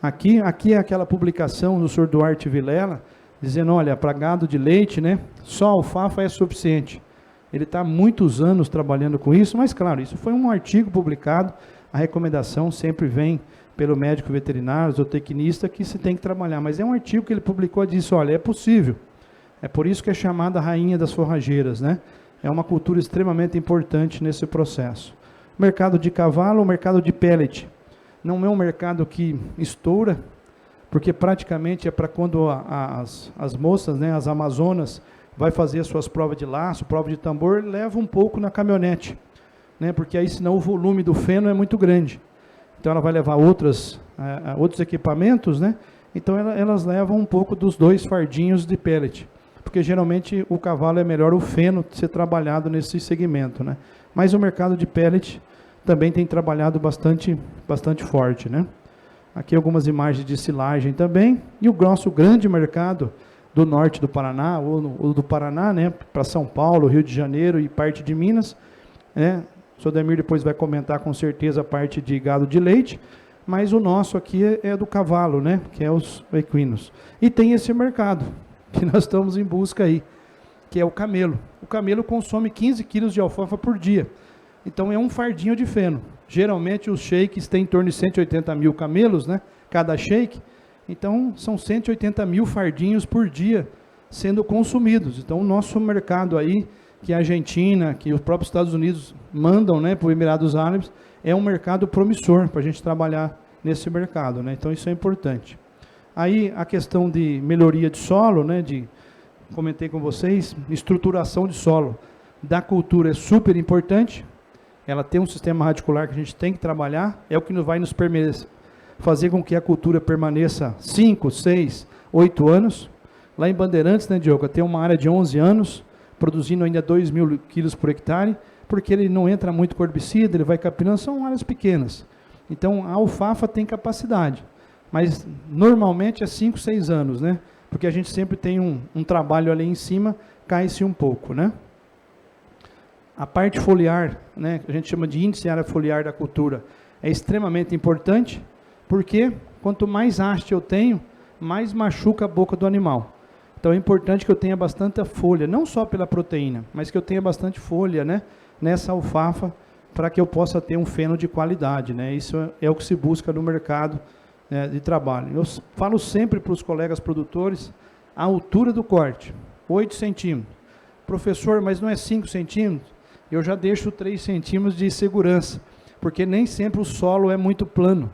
Aqui é aquela publicação do Sr. Duarte Vilela, dizendo, olha, para gado de leite, né, só alfafa é suficiente. Ele está há muitos anos trabalhando com isso, mas claro, isso foi um artigo publicado, a recomendação sempre vem pelo médico veterinário, zootecnista, que se tem que trabalhar, mas é um artigo que ele publicou e disse, olha, é possível. É por isso que é chamada a rainha das forrageiras, né? É uma cultura extremamente importante nesse processo. Mercado de cavalo, mercado de pellet. Não é um mercado que estoura, porque praticamente é para quando as moças, né, as amazonas, vai fazer as suas provas de laço, prova de tambor, leva um pouco na caminhonete, né, porque aí senão o volume do feno é muito grande. Então ela vai levar outros equipamentos, né, então elas levam um pouco dos 2 fardinhos de pellet, porque geralmente o cavalo é melhor o feno ser trabalhado nesse segmento, né. Mas o mercado de pellet também tem trabalhado bastante forte, né? Aqui algumas imagens de silagem também. E o nosso grande mercado do norte do Paraná, ou do Paraná, né? Para São Paulo, Rio de Janeiro e parte de Minas. Né? O senhor Demir depois vai comentar com certeza a parte de gado de leite. Mas o nosso aqui é do cavalo, né? Que é os equinos. E tem esse mercado, que nós estamos em busca aí, que é o camelo. O camelo consome 15 quilos de alfafa por dia. Então é um fardinho de feno. Geralmente os shakes têm em torno de 180 mil camelos, né? Cada shake. Então são 180 mil fardinhos por dia sendo consumidos. Então o nosso mercado aí, que a Argentina, que os próprios Estados Unidos mandam, né, para os Emirados Árabes, é um mercado promissor para a gente trabalhar nesse mercado, né? Então isso é importante. Aí a questão de melhoria de solo, né, comentei com vocês, estruturação de solo da cultura é super importante. Ela tem um sistema radicular que a gente tem que trabalhar, é o que vai nos fazer com que a cultura permaneça 5, 6, 8 anos. Lá em Bandeirantes, né, Diogo, tem uma área de 11 anos, produzindo ainda 2.000 quilos por hectare, porque ele não entra muito com herbicida, ele vai capinando, são áreas pequenas. Então, a alfafa tem capacidade, mas normalmente é 5, 6 anos, né? Porque a gente sempre tem um trabalho ali em cima, cai-se um pouco, né? A parte foliar, né, que a gente chama de índice área foliar da cultura, é extremamente importante, porque quanto mais haste eu tenho, mais machuca a boca do animal. Então é importante que eu tenha bastante folha, não só pela proteína, mas que eu tenha bastante folha, né, nessa alfafa, para que eu possa ter um feno de qualidade, né? Isso é o que se busca no mercado, né, de trabalho. Eu falo sempre para os colegas produtores, a altura do corte, 8 centímetros. Professor, mas não é 5 centímetros? Eu já deixo 3 centímetros de segurança, porque nem sempre o solo é muito plano.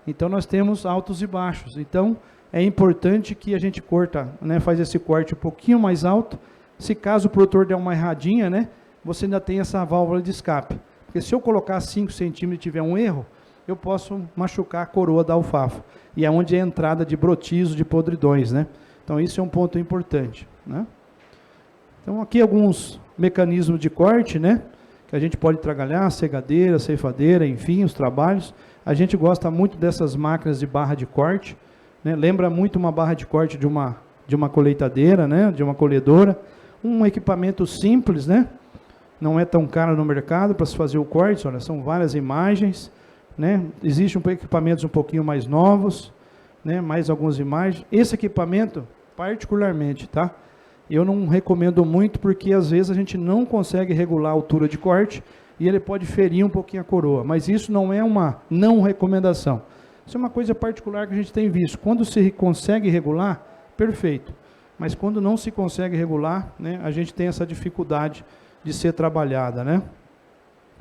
Então nós temos altos e baixos. Então é importante que a gente corta, né, faz esse corte um pouquinho mais alto. Se caso o produtor der uma erradinha, né, você ainda tem essa válvula de escape. Porque se eu colocar 5 centímetros e tiver um erro, eu posso machucar a coroa da alfafa. E é onde é a entrada de brotizo, de podridões, né? Então isso é um ponto importante, né? Então aqui alguns mecanismos de corte, né, que a gente pode trabalhar, segadeira, ceifadeira, enfim, os trabalhos. A gente gosta muito dessas máquinas de barra de corte, né? Lembra muito uma barra de corte de uma colheitadeira, né, de uma colhedora. Um equipamento simples, né, não é tão caro no mercado para se fazer o corte. Olha, são várias imagens, né? Existem equipamentos um pouquinho mais novos, né, mais algumas imagens. Esse equipamento, particularmente, tá? Eu não recomendo muito, porque às vezes a gente não consegue regular a altura de corte e ele pode ferir um pouquinho a coroa, mas isso não é uma não recomendação. Isso é uma coisa particular que a gente tem visto. Quando se consegue regular, perfeito. Mas quando não se consegue regular, né, a gente tem essa dificuldade de ser trabalhada, né,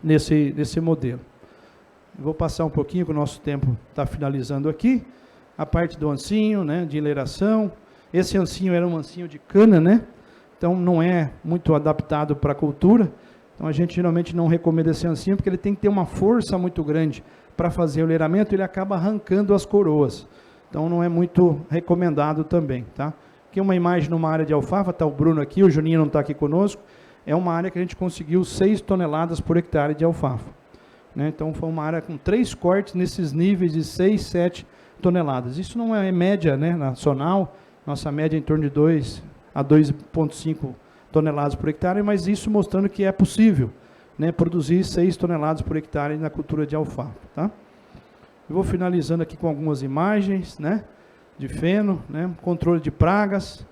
nesse modelo. Vou passar um pouquinho, que o nosso tempo está finalizando aqui. A parte do ancinho, né, de enleiração. Esse ancinho era um ancinho de cana, né? Então não é muito adaptado para a cultura. Então a gente geralmente não recomenda esse ancinho, porque ele tem que ter uma força muito grande para fazer o leiramento, ele acaba arrancando as coroas. Então não é muito recomendado também, tá? Aqui uma imagem numa área de alfafa, está o Bruno aqui, o Juninho não está aqui conosco. É uma área que a gente conseguiu 6 toneladas por hectare de alfafa, né? Então foi uma área com 3 cortes nesses níveis de 6, 7 toneladas. Isso não é média, né, nacional. Nossa média é em torno de 2 a 2,5 toneladas por hectare, mas isso mostrando que é possível, né, produzir 6 toneladas por hectare na cultura de alfafa, tá? Eu vou finalizando aqui com algumas imagens, né, de feno, né, controle de pragas,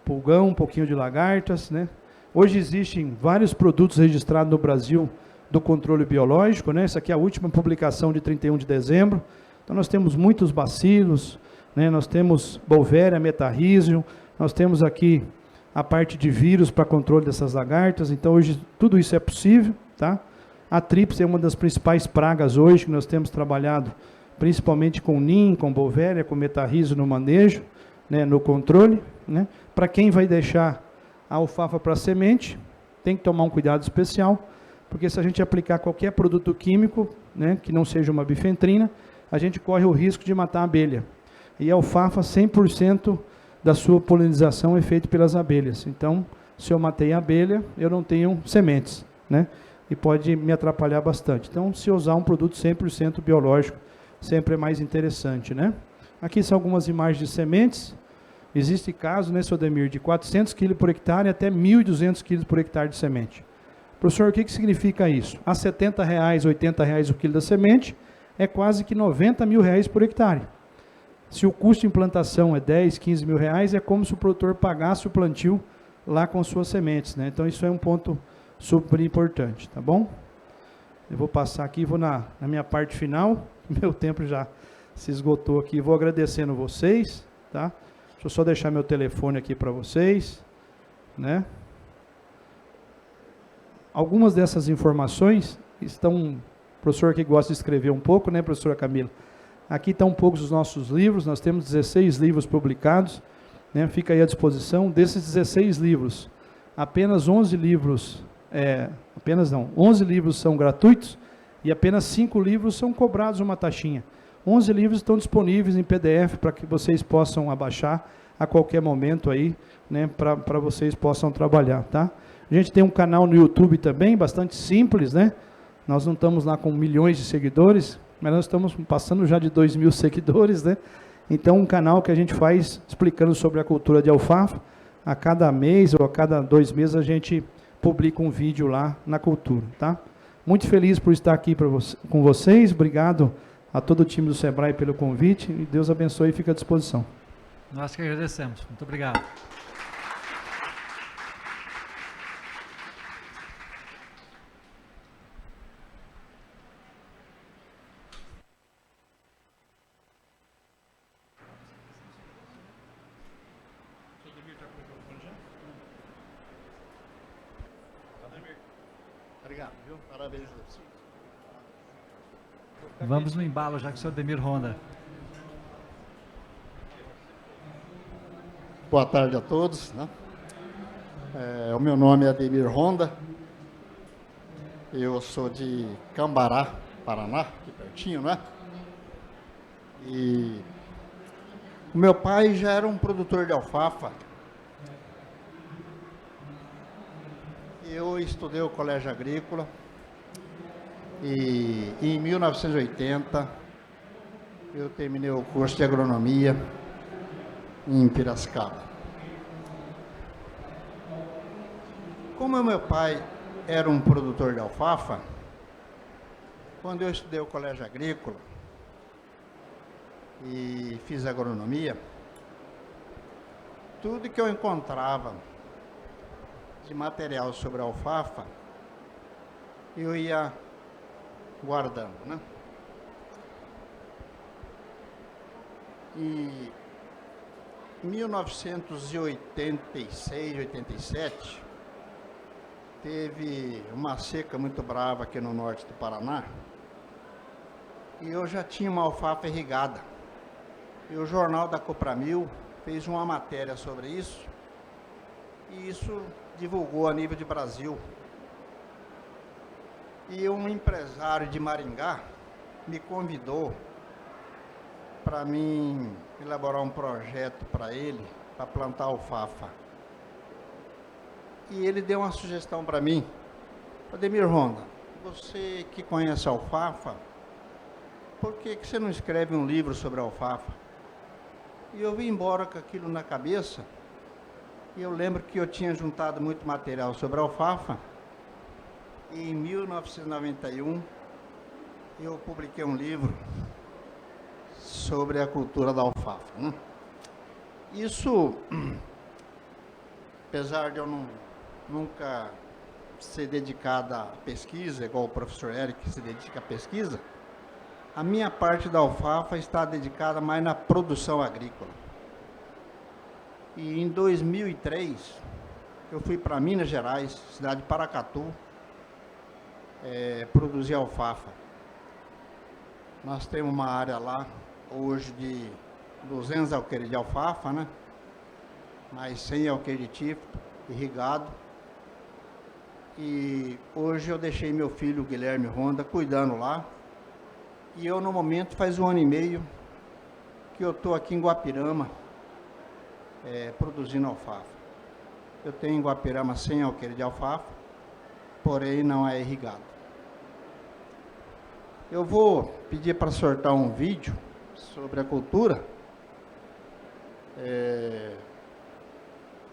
pulgão, um pouquinho de lagartas, né. Hoje existem vários produtos registrados no Brasil do controle biológico, né. Essa aqui é a última publicação de 31 de dezembro. Então nós temos muitos bacilos, né, nós temos Bovéria, Metarrhizium, nós temos aqui a parte de vírus para controle dessas lagartas. Então hoje tudo isso é possível, tá? A tríplice é uma das principais pragas hoje que nós temos trabalhado, principalmente com NIM, com Bovéria, com Metarrhizium no manejo, né, no controle, né? Para quem vai deixar a alfafa para semente, tem que tomar um cuidado especial, porque se a gente aplicar qualquer produto químico, né, que não seja uma bifentrina, a gente corre o risco de matar a abelha. E a alfafa, 100% da sua polinização é feita pelas abelhas. Então, se eu matei a abelha, eu não tenho sementes, né? E pode me atrapalhar bastante. Então, se usar um produto 100% biológico, sempre é mais interessante, né? Aqui são algumas imagens de sementes. Existe caso, né, seu Ademir, de 400 kg por hectare até 1.200 kg por hectare de semente. Professor, o que significa isso? A R$ 70, R$ 80 o quilo da semente, é quase que R$ 90 mil por hectare. Se o custo de implantação é 10, 15 mil reais, é como se o produtor pagasse o plantio lá com suas sementes, né? Então isso é um ponto super importante, tá bom? Eu vou passar aqui, vou na minha parte final, meu tempo já se esgotou aqui, vou agradecendo vocês, tá? Deixa eu só deixar meu telefone aqui para vocês, né? Algumas dessas informações estão, professor que gosta de escrever um pouco, né, professora Camila? Aqui estão um pouco dos nossos livros, nós temos 16 livros publicados, né? Fica aí à disposição. Desses 16 livros, apenas 11 livros, 11 livros são gratuitos e apenas 5 livros são cobrados uma taxinha. 11 livros estão disponíveis em PDF para que vocês possam abaixar a qualquer momento aí, né, para vocês possam trabalhar, tá? A gente tem um canal no YouTube também, bastante simples, né? Nós não estamos lá com milhões de seguidores, mas nós estamos passando já de 2.000 seguidores, né? Então, um canal que a gente faz explicando sobre a cultura de alfafa. A cada mês ou a cada 2 meses a gente publica um vídeo lá na cultura, tá? Muito feliz por estar aqui com vocês. Obrigado a todo o time do Sebrae pelo convite. E Deus abençoe e fica à disposição. Nós que agradecemos. Muito obrigado. Obrigado, viu? Parabéns. Vamos no embalo já com o senhor Ademir Ronda. Boa tarde a todos, né? O meu nome é Ademir Ronda. Eu sou de Cambará, Paraná, aqui pertinho, né? E o meu pai já era um produtor de alfafa. Eu estudei o colégio agrícola e em 1980 eu terminei o curso de agronomia em Piracicaba. Como o meu pai era um produtor de alfafa, quando eu estudei o colégio agrícola e fiz agronomia, tudo que eu encontrava de material sobre alfafa, eu ia guardando, né? E em 1986, 87, teve uma seca muito brava aqui no norte do Paraná, e eu já tinha uma alfafa irrigada. E o jornal da Copramil fez uma matéria sobre isso, e isso divulgou a nível de Brasil. E um empresário de Maringá me convidou para mim elaborar um projeto para ele, para plantar alfafa. E ele deu uma sugestão para mim: Ademir Ronda, você que conhece alfafa, por que você não escreve um livro sobre alfafa? E eu vim embora com aquilo na cabeça. E eu lembro que eu tinha juntado muito material sobre alfafa, e em 1991 eu publiquei um livro sobre a cultura da alfafa, né? Isso, apesar de eu nunca ser dedicado à pesquisa, igual o professor Eric se dedica à pesquisa, a minha parte da alfafa está dedicada mais na produção agrícola. E em 2003, eu fui para Minas Gerais, cidade de Paracatu, produzir alfafa. Nós temos uma área lá, hoje, de 200 alqueires de alfafa, né? Mais 100 alqueires de tífido, irrigado. E hoje eu deixei meu filho, Guilherme Ronda, cuidando lá. E eu, no momento, faz 1 ano e meio que eu estou aqui em Guapirama, produzindo alfafa. Eu tenho em Guapirama 100 alqueires de alfafa, porém não é irrigado. Eu vou pedir para sortar um vídeo sobre a cultura,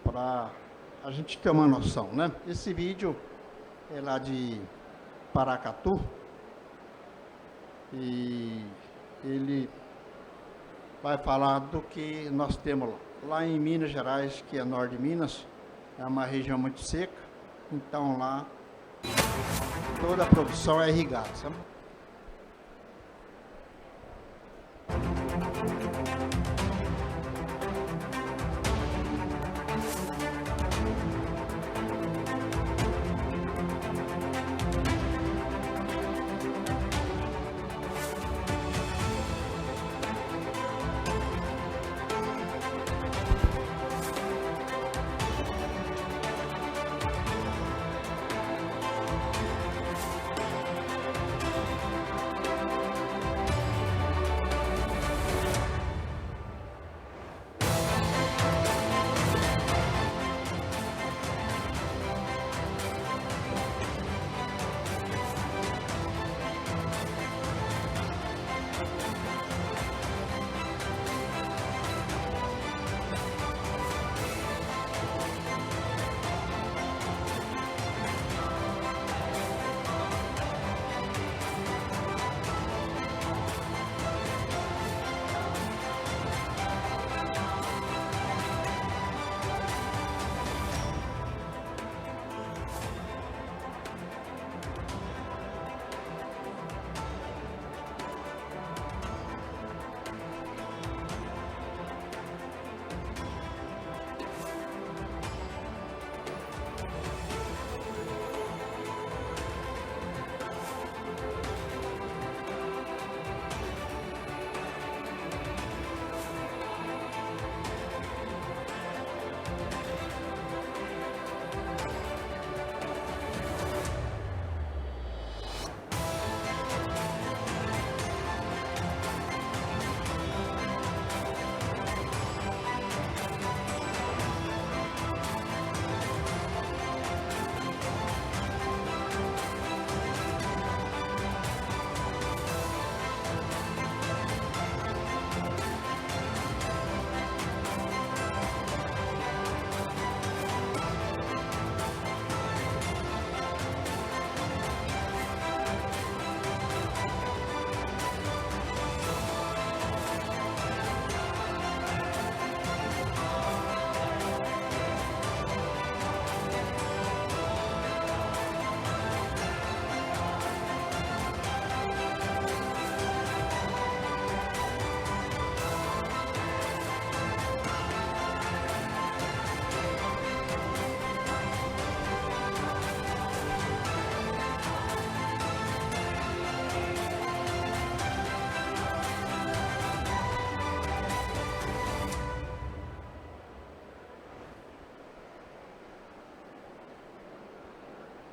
para a gente ter uma noção, né? Esse vídeo é lá de Paracatu e ele vai falar do que nós temos lá. Lá em Minas Gerais, que é norte de Minas, é uma região muito seca, então lá toda a produção é irrigada, sabe?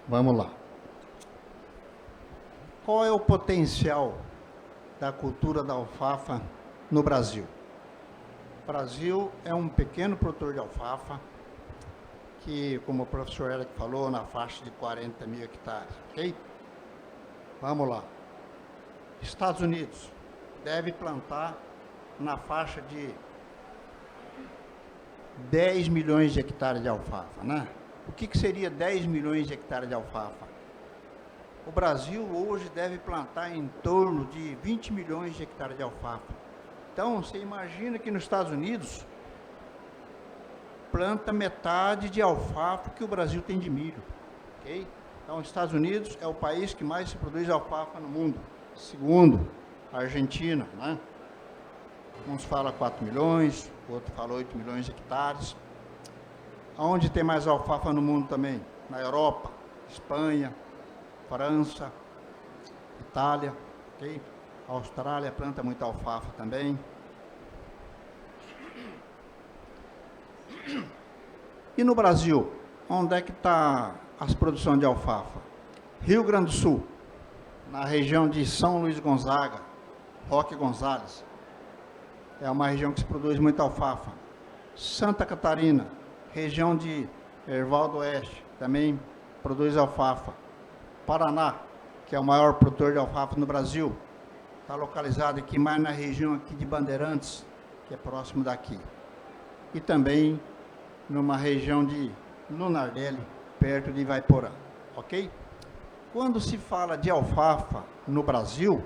Vamos lá. Qual é o potencial da cultura da alfafa no Brasil? O Brasil é um pequeno produtor de alfafa, que, como o professor Eric falou, na faixa de 40 mil hectares, ok? Vamos lá. Estados Unidos deve plantar na faixa de 10 milhões de hectares de alfafa, né? O que seria 10 milhões de hectares de alfafa? O Brasil hoje deve plantar em torno de 20 milhões de hectares de alfafa. Então, você imagina que nos Estados Unidos planta metade de alfafa que o Brasil tem de milho, ok? Então, os Estados Unidos é o país que mais se produz alfafa no mundo. Segundo, a Argentina, né? Uns falam 4 milhões, outro fala 8 milhões de hectares. Aonde tem mais alfafa no mundo também? Na Europa, Espanha, França, Itália, ok? A Austrália planta muita alfafa também. E no Brasil, onde é que está as produções de alfafa? Rio Grande do Sul, na região de São Luís Gonzaga, Roque Gonzales. É uma região que se produz muita alfafa. Santa Catarina, região de Erval do Oeste, também produz alfafa. Paraná, que é o maior produtor de alfafa no Brasil, está localizado aqui mais na região aqui de Bandeirantes, que é próximo daqui. E também numa região de Lunardelli, perto de Ivaiporã, ok? Quando se fala de alfafa no Brasil,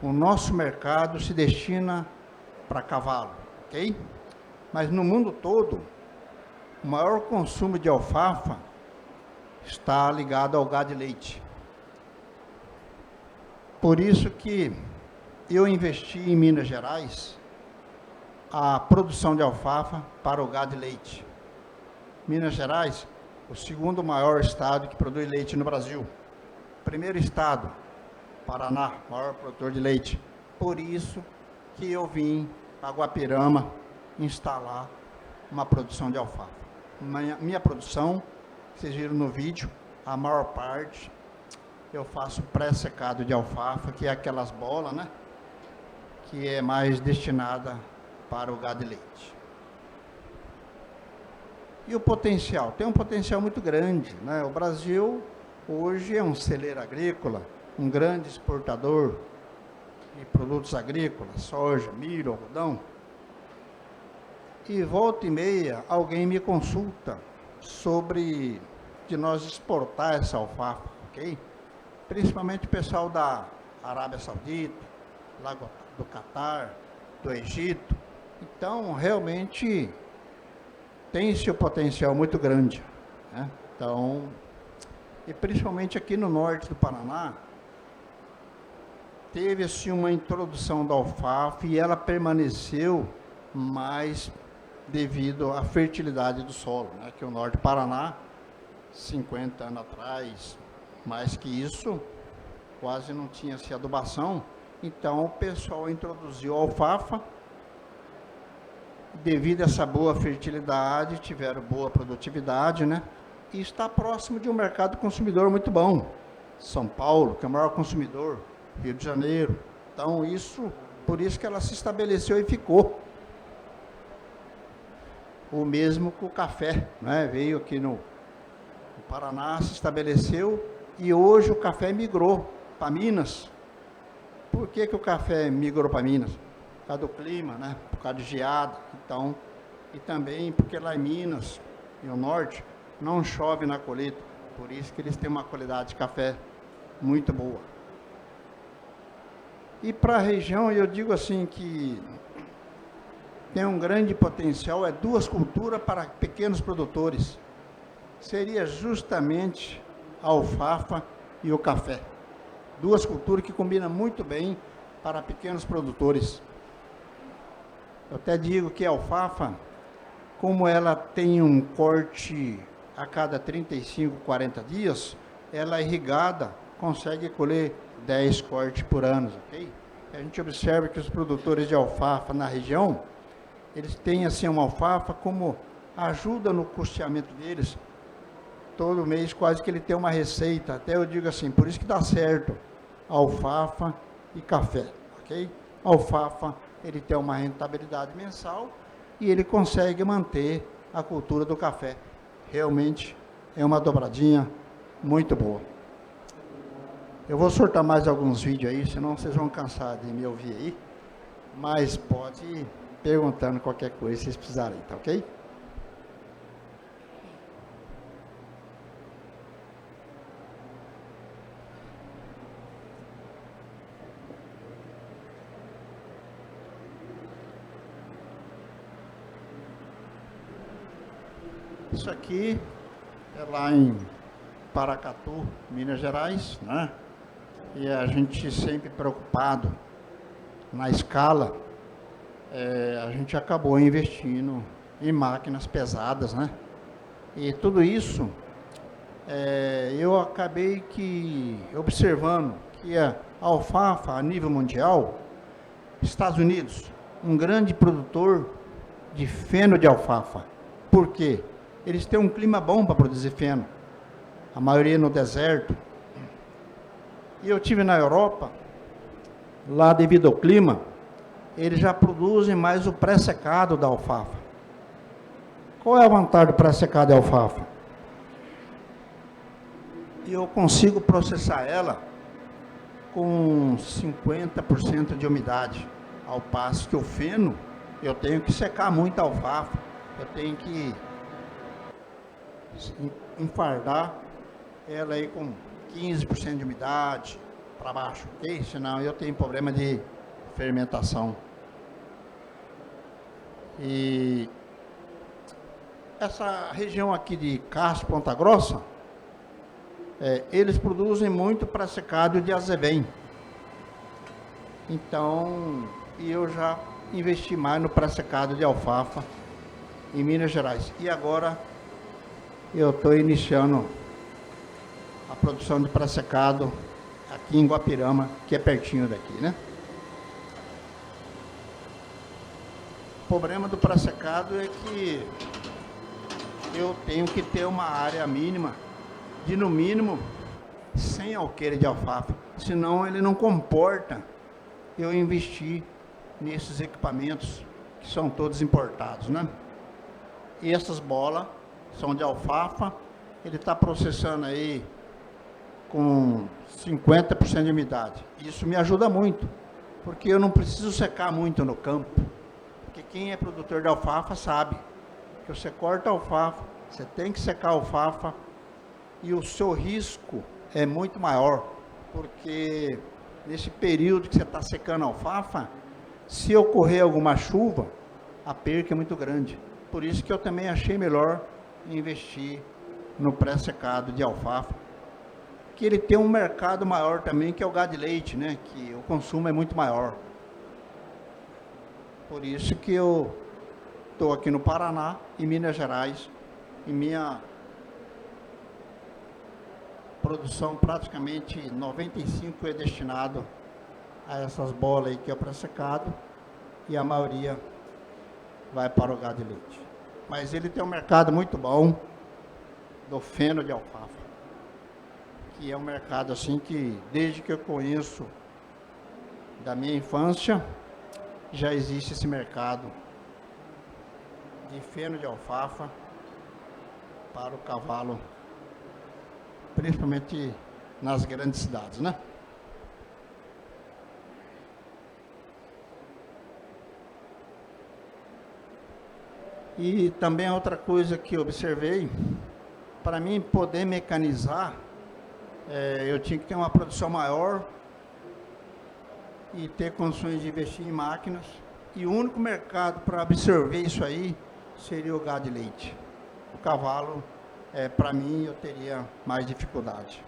o nosso mercado se destina para cavalo, ok? Mas no mundo todo, o maior consumo de alfafa está ligado ao gado de leite. Por isso que eu investi em Minas Gerais a produção de alfafa para o gado de leite. Minas Gerais, o segundo maior estado que produz leite no Brasil. Primeiro estado, Paraná, maior produtor de leite. Por isso que eu vim para Guapirama instalar uma produção de alfafa. Minha produção, vocês viram no vídeo, a maior parte eu faço pré-secado de alfafa, que é aquelas bolas, né? Que é mais destinada para o gado de leite. E o potencial? Tem um potencial muito grande, né? O Brasil hoje é um celeiro agrícola, um grande exportador de produtos agrícolas, soja, milho, algodão. E volta e meia alguém me consulta sobre de nós exportar essa alfafa, ok? Principalmente o pessoal da Arábia Saudita, lá do Catar, do Egito. Então, realmente, tem seu potencial muito grande, né? Então, e principalmente aqui no norte do Paraná, teve-se uma introdução da alfafa e ela permaneceu mais devido à fertilidade do solo, né? Que o norte do Paraná, 50 anos atrás, mais que isso, quase não tinha-se adubação. Então, o pessoal introduziu a alfafa. Devido a essa boa fertilidade, tiveram boa produtividade, né? E está próximo de um mercado consumidor muito bom. São Paulo, que é o maior consumidor, Rio de Janeiro. Então, por isso que ela se estabeleceu e ficou. O mesmo com o café, né? Veio aqui no Paraná, se estabeleceu e hoje o café migrou para Minas. Por que o café migrou para Minas? Por causa do clima, né? Por causa de geada. Então, e também porque lá em Minas e o norte não chove na colheita. Por isso que eles têm uma qualidade de café muito boa. E para a região, eu digo assim que tem um grande potencial, é duas culturas para pequenos produtores. Seria justamente a alfafa e o café. Duas culturas que combinam muito bem para pequenos produtores. Eu até digo que a alfafa, como ela tem um corte a cada 35, 40 dias, ela irrigada consegue colher 10 cortes por ano, ok? A gente observa que os produtores de alfafa na região, eles têm assim uma alfafa como ajuda no custeamento deles, todo mês quase que ele tem uma receita. Até eu digo assim, por isso que dá certo alfafa e café, ok? Alfafa, ele tem uma rentabilidade mensal e ele consegue manter a cultura do café. Realmente é uma dobradinha muito boa. Eu vou soltar mais alguns vídeos aí, senão vocês vão cansar de me ouvir aí. Mas pode ir perguntando qualquer coisa se vocês precisarem, tá ok? Isso aqui é lá em Paracatu, Minas Gerais, né? E a gente sempre preocupado na escala, a gente acabou investindo em máquinas pesadas, né? E tudo isso, eu acabei observando que a alfafa a nível mundial, Estados Unidos, um grande produtor de feno de alfafa. Por quê? Eles têm um clima bom para produzir feno, a maioria no deserto. E eu tive na Europa, lá devido ao clima, eles já produzem mais o pré-secado da alfafa. Qual é a vantagem do pré-secado da alfafa? Eu consigo processar ela com 50% de umidade, ao passo que o feno, eu tenho que secar muito a alfafa, eu tenho que enfardar ela aí com 15% de umidade para baixo, ok? Senão eu tenho problema de fermentação. E essa região aqui de Castro, Ponta Grossa, eles produzem muito para secado de azevém. Então, eu já investi mais no pré-secado de alfafa em Minas Gerais. E agora eu estou iniciando a produção de pré-secado aqui em Guapirama, que é pertinho daqui, né? O problema do pré-secado é que eu tenho que ter uma área mínima de, no mínimo, 100 alqueires de alfafa, senão ele não comporta eu investir nesses equipamentos que são todos importados, né? E essas bolas são de alfafa, ele está processando aí com 50% de umidade. Isso me ajuda muito, porque eu não preciso secar muito no campo, porque quem é produtor de alfafa sabe que você corta a alfafa, você tem que secar a alfafa e o seu risco é muito maior, porque nesse período que você está secando a alfafa, se ocorrer alguma chuva, a perca é muito grande. Por isso que eu também achei melhor investir no pré-secado de alfafa, que ele tem um mercado maior também, que é o gado de leite, né? Que o consumo é muito maior. Por isso que eu estou aqui no Paraná e Minas Gerais, e minha produção praticamente 95% é destinado a essas bolas aí que é pré-secado, e a maioria vai para o gado de leite. Mas ele tem um mercado muito bom do feno de alfafa, que é um mercado assim que, desde que eu conheço da minha infância, já existe esse mercado de feno de alfafa para o cavalo, principalmente nas grandes cidades, né? E também outra coisa que eu observei, para mim poder mecanizar, eu tinha que ter uma produção maior e ter condições de investir em máquinas. E o único mercado para absorver isso aí seria o gado de leite. O cavalo, para mim, eu teria mais dificuldade.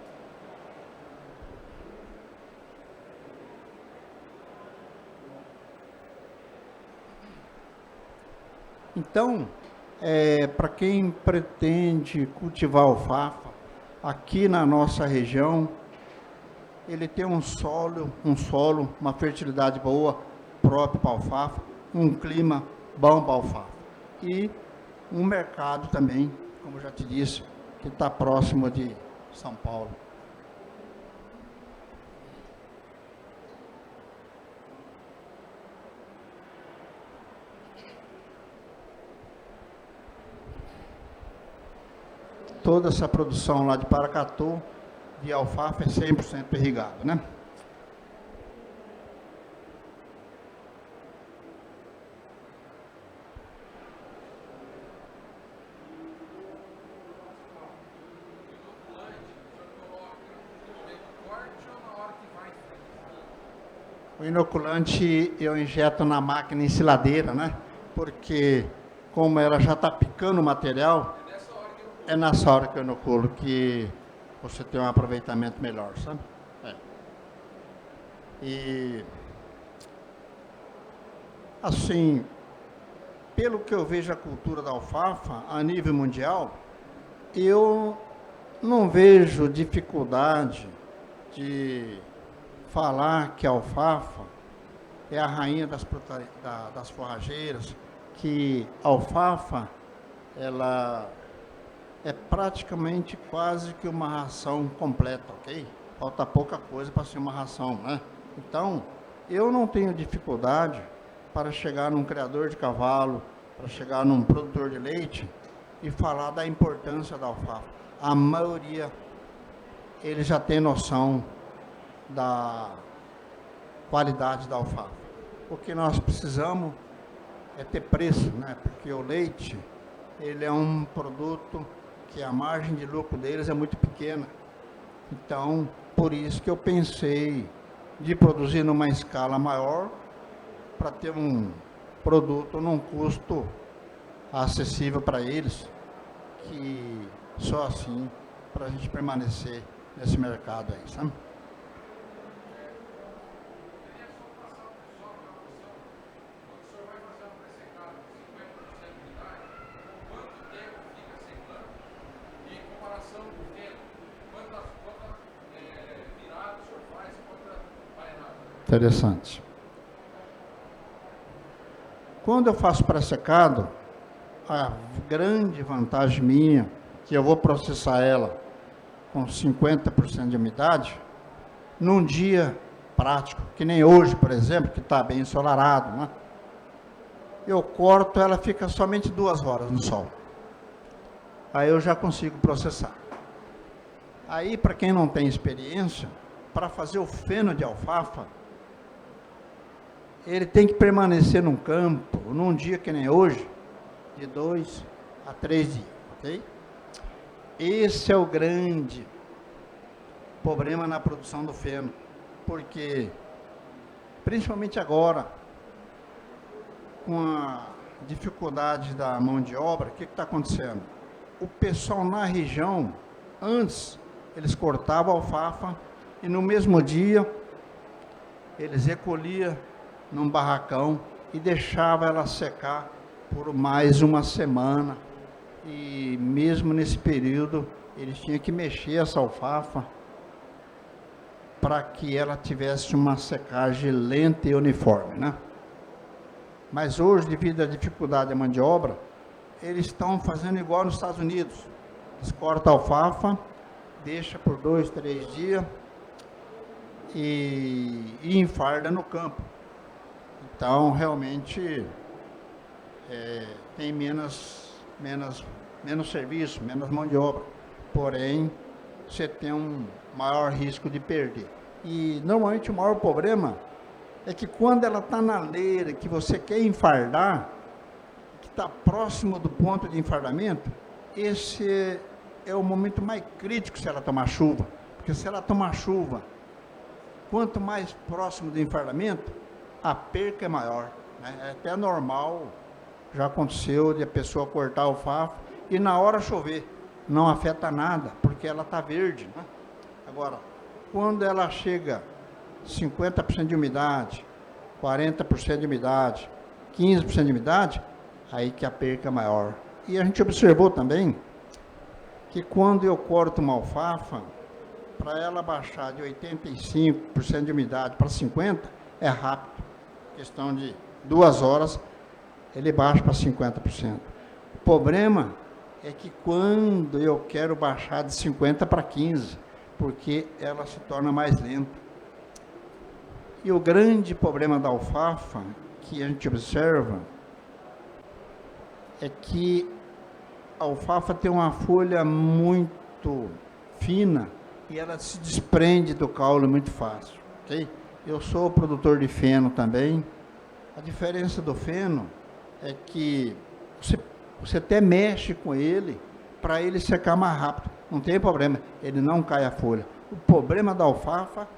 Então, para quem pretende cultivar alfafa, aqui na nossa região, ele tem um solo, uma fertilidade boa, próprio para alfafa, um clima bom para alfafa. E um mercado também, como eu já te disse, que está próximo de São Paulo. Toda essa produção lá de Paracatu, de alfafa, é 100% irrigado, né? O inoculante eu injeto na máquina ensiladeira, né? Porque como ela já está picando o material, é nessa hora que eu inoculo que você tem um aproveitamento melhor, sabe? É. E assim, pelo que eu vejo a cultura da alfafa a nível mundial, eu não vejo dificuldade de falar que a alfafa é a rainha das forrageiras, que a alfafa, ela é praticamente quase que uma ração completa, ok? Falta pouca coisa para ser uma ração, né? Então, eu não tenho dificuldade para chegar num criador de cavalo, para chegar num produtor de leite e falar da importância da alfafa. A maioria, ele já tem noção da qualidade da alfafa. O que nós precisamos é ter preço, né? Porque o leite, ele é um produto que a margem de lucro deles é muito pequena. Então, por isso que eu pensei de produzir numa escala maior para ter um produto num custo acessível para eles, que só assim para a gente permanecer nesse mercado aí, sabe? Interessante. Quando eu faço pré-secado, a grande vantagem minha, que eu vou processar ela com 50% de umidade, num dia prático, que nem hoje, por exemplo, que está bem ensolarado, né? Eu corto, ela fica somente 2 horas no sol. Aí eu já consigo processar. Aí, para quem não tem experiência, para fazer o feno de alfafa, ele tem que permanecer num campo, num dia que nem hoje, de 2 a 3 dias, ok? Esse é o grande problema na produção do feno, porque, principalmente agora, com a dificuldade da mão de obra, o que está acontecendo? O pessoal na região, antes, eles cortavam a alfafa e no mesmo dia, eles recolhiam num barracão e deixava ela secar por mais uma semana. E mesmo nesse período, eles tinham que mexer essa alfafa para que ela tivesse uma secagem lenta e uniforme, né? Mas hoje, devido à dificuldade da mão de obra, eles estão fazendo igual nos Estados Unidos. Eles cortam a alfafa, deixa por 2, 3 dias e enfarda no campo. Então, realmente, tem menos serviço, menos mão de obra. Porém, você tem um maior risco de perder. E, normalmente, o maior problema é que quando ela está na leira, que você quer enfardar, que está próximo do ponto de enfardamento, esse é o momento mais crítico se ela tomar chuva. Porque se ela tomar chuva, quanto mais próximo do enfardamento, a perca é maior, né? É até normal, já aconteceu de a pessoa cortar a alfafa e na hora chover, não afeta nada, porque ela está verde, né? Agora, quando ela chega 50% de umidade, 40% de umidade, 15% de umidade, aí que a perca é maior. E a gente observou também que quando eu corto uma alfafa, para ela baixar de 85% de umidade para 50%, é rápido. Questão de 2 horas, ele baixa para 50%. O problema é que quando eu quero baixar de 50 para 15, porque ela se torna mais lenta. E o grande problema da alfafa que a gente observa é que a alfafa tem uma folha muito fina e ela se desprende do caule muito fácil, ok? Eu sou produtor de feno também. A diferença do feno é que você até mexe com ele para ele secar mais rápido. Não tem problema, ele não cai a folha. O problema da alfafa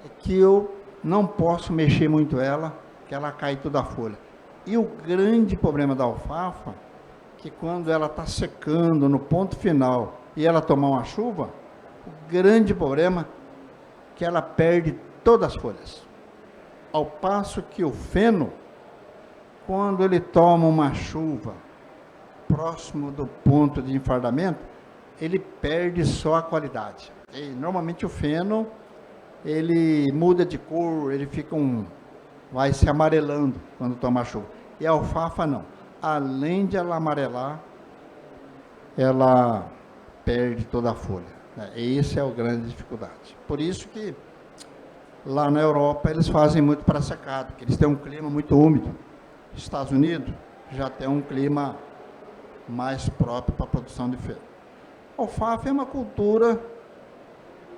é que eu não posso mexer muito ela, que ela cai toda a folha. E o grande problema da alfafa, que quando ela está secando no ponto final e ela tomar uma chuva, o grande problema é que ela perde todas as folhas. Ao passo que o feno, quando ele toma uma chuva próximo do ponto de enfardamento, ele perde só a qualidade. E, normalmente o feno, ele muda de cor, ele fica vai se amarelando quando toma chuva. E a alfafa não. Além de ela amarelar, ela perde toda a folha. Essa é a grande dificuldade. Por isso que lá na Europa eles fazem muito para secado, porque eles têm um clima muito úmido. Estados Unidos já tem um clima mais próprio para a produção de feno. A alfafa é uma cultura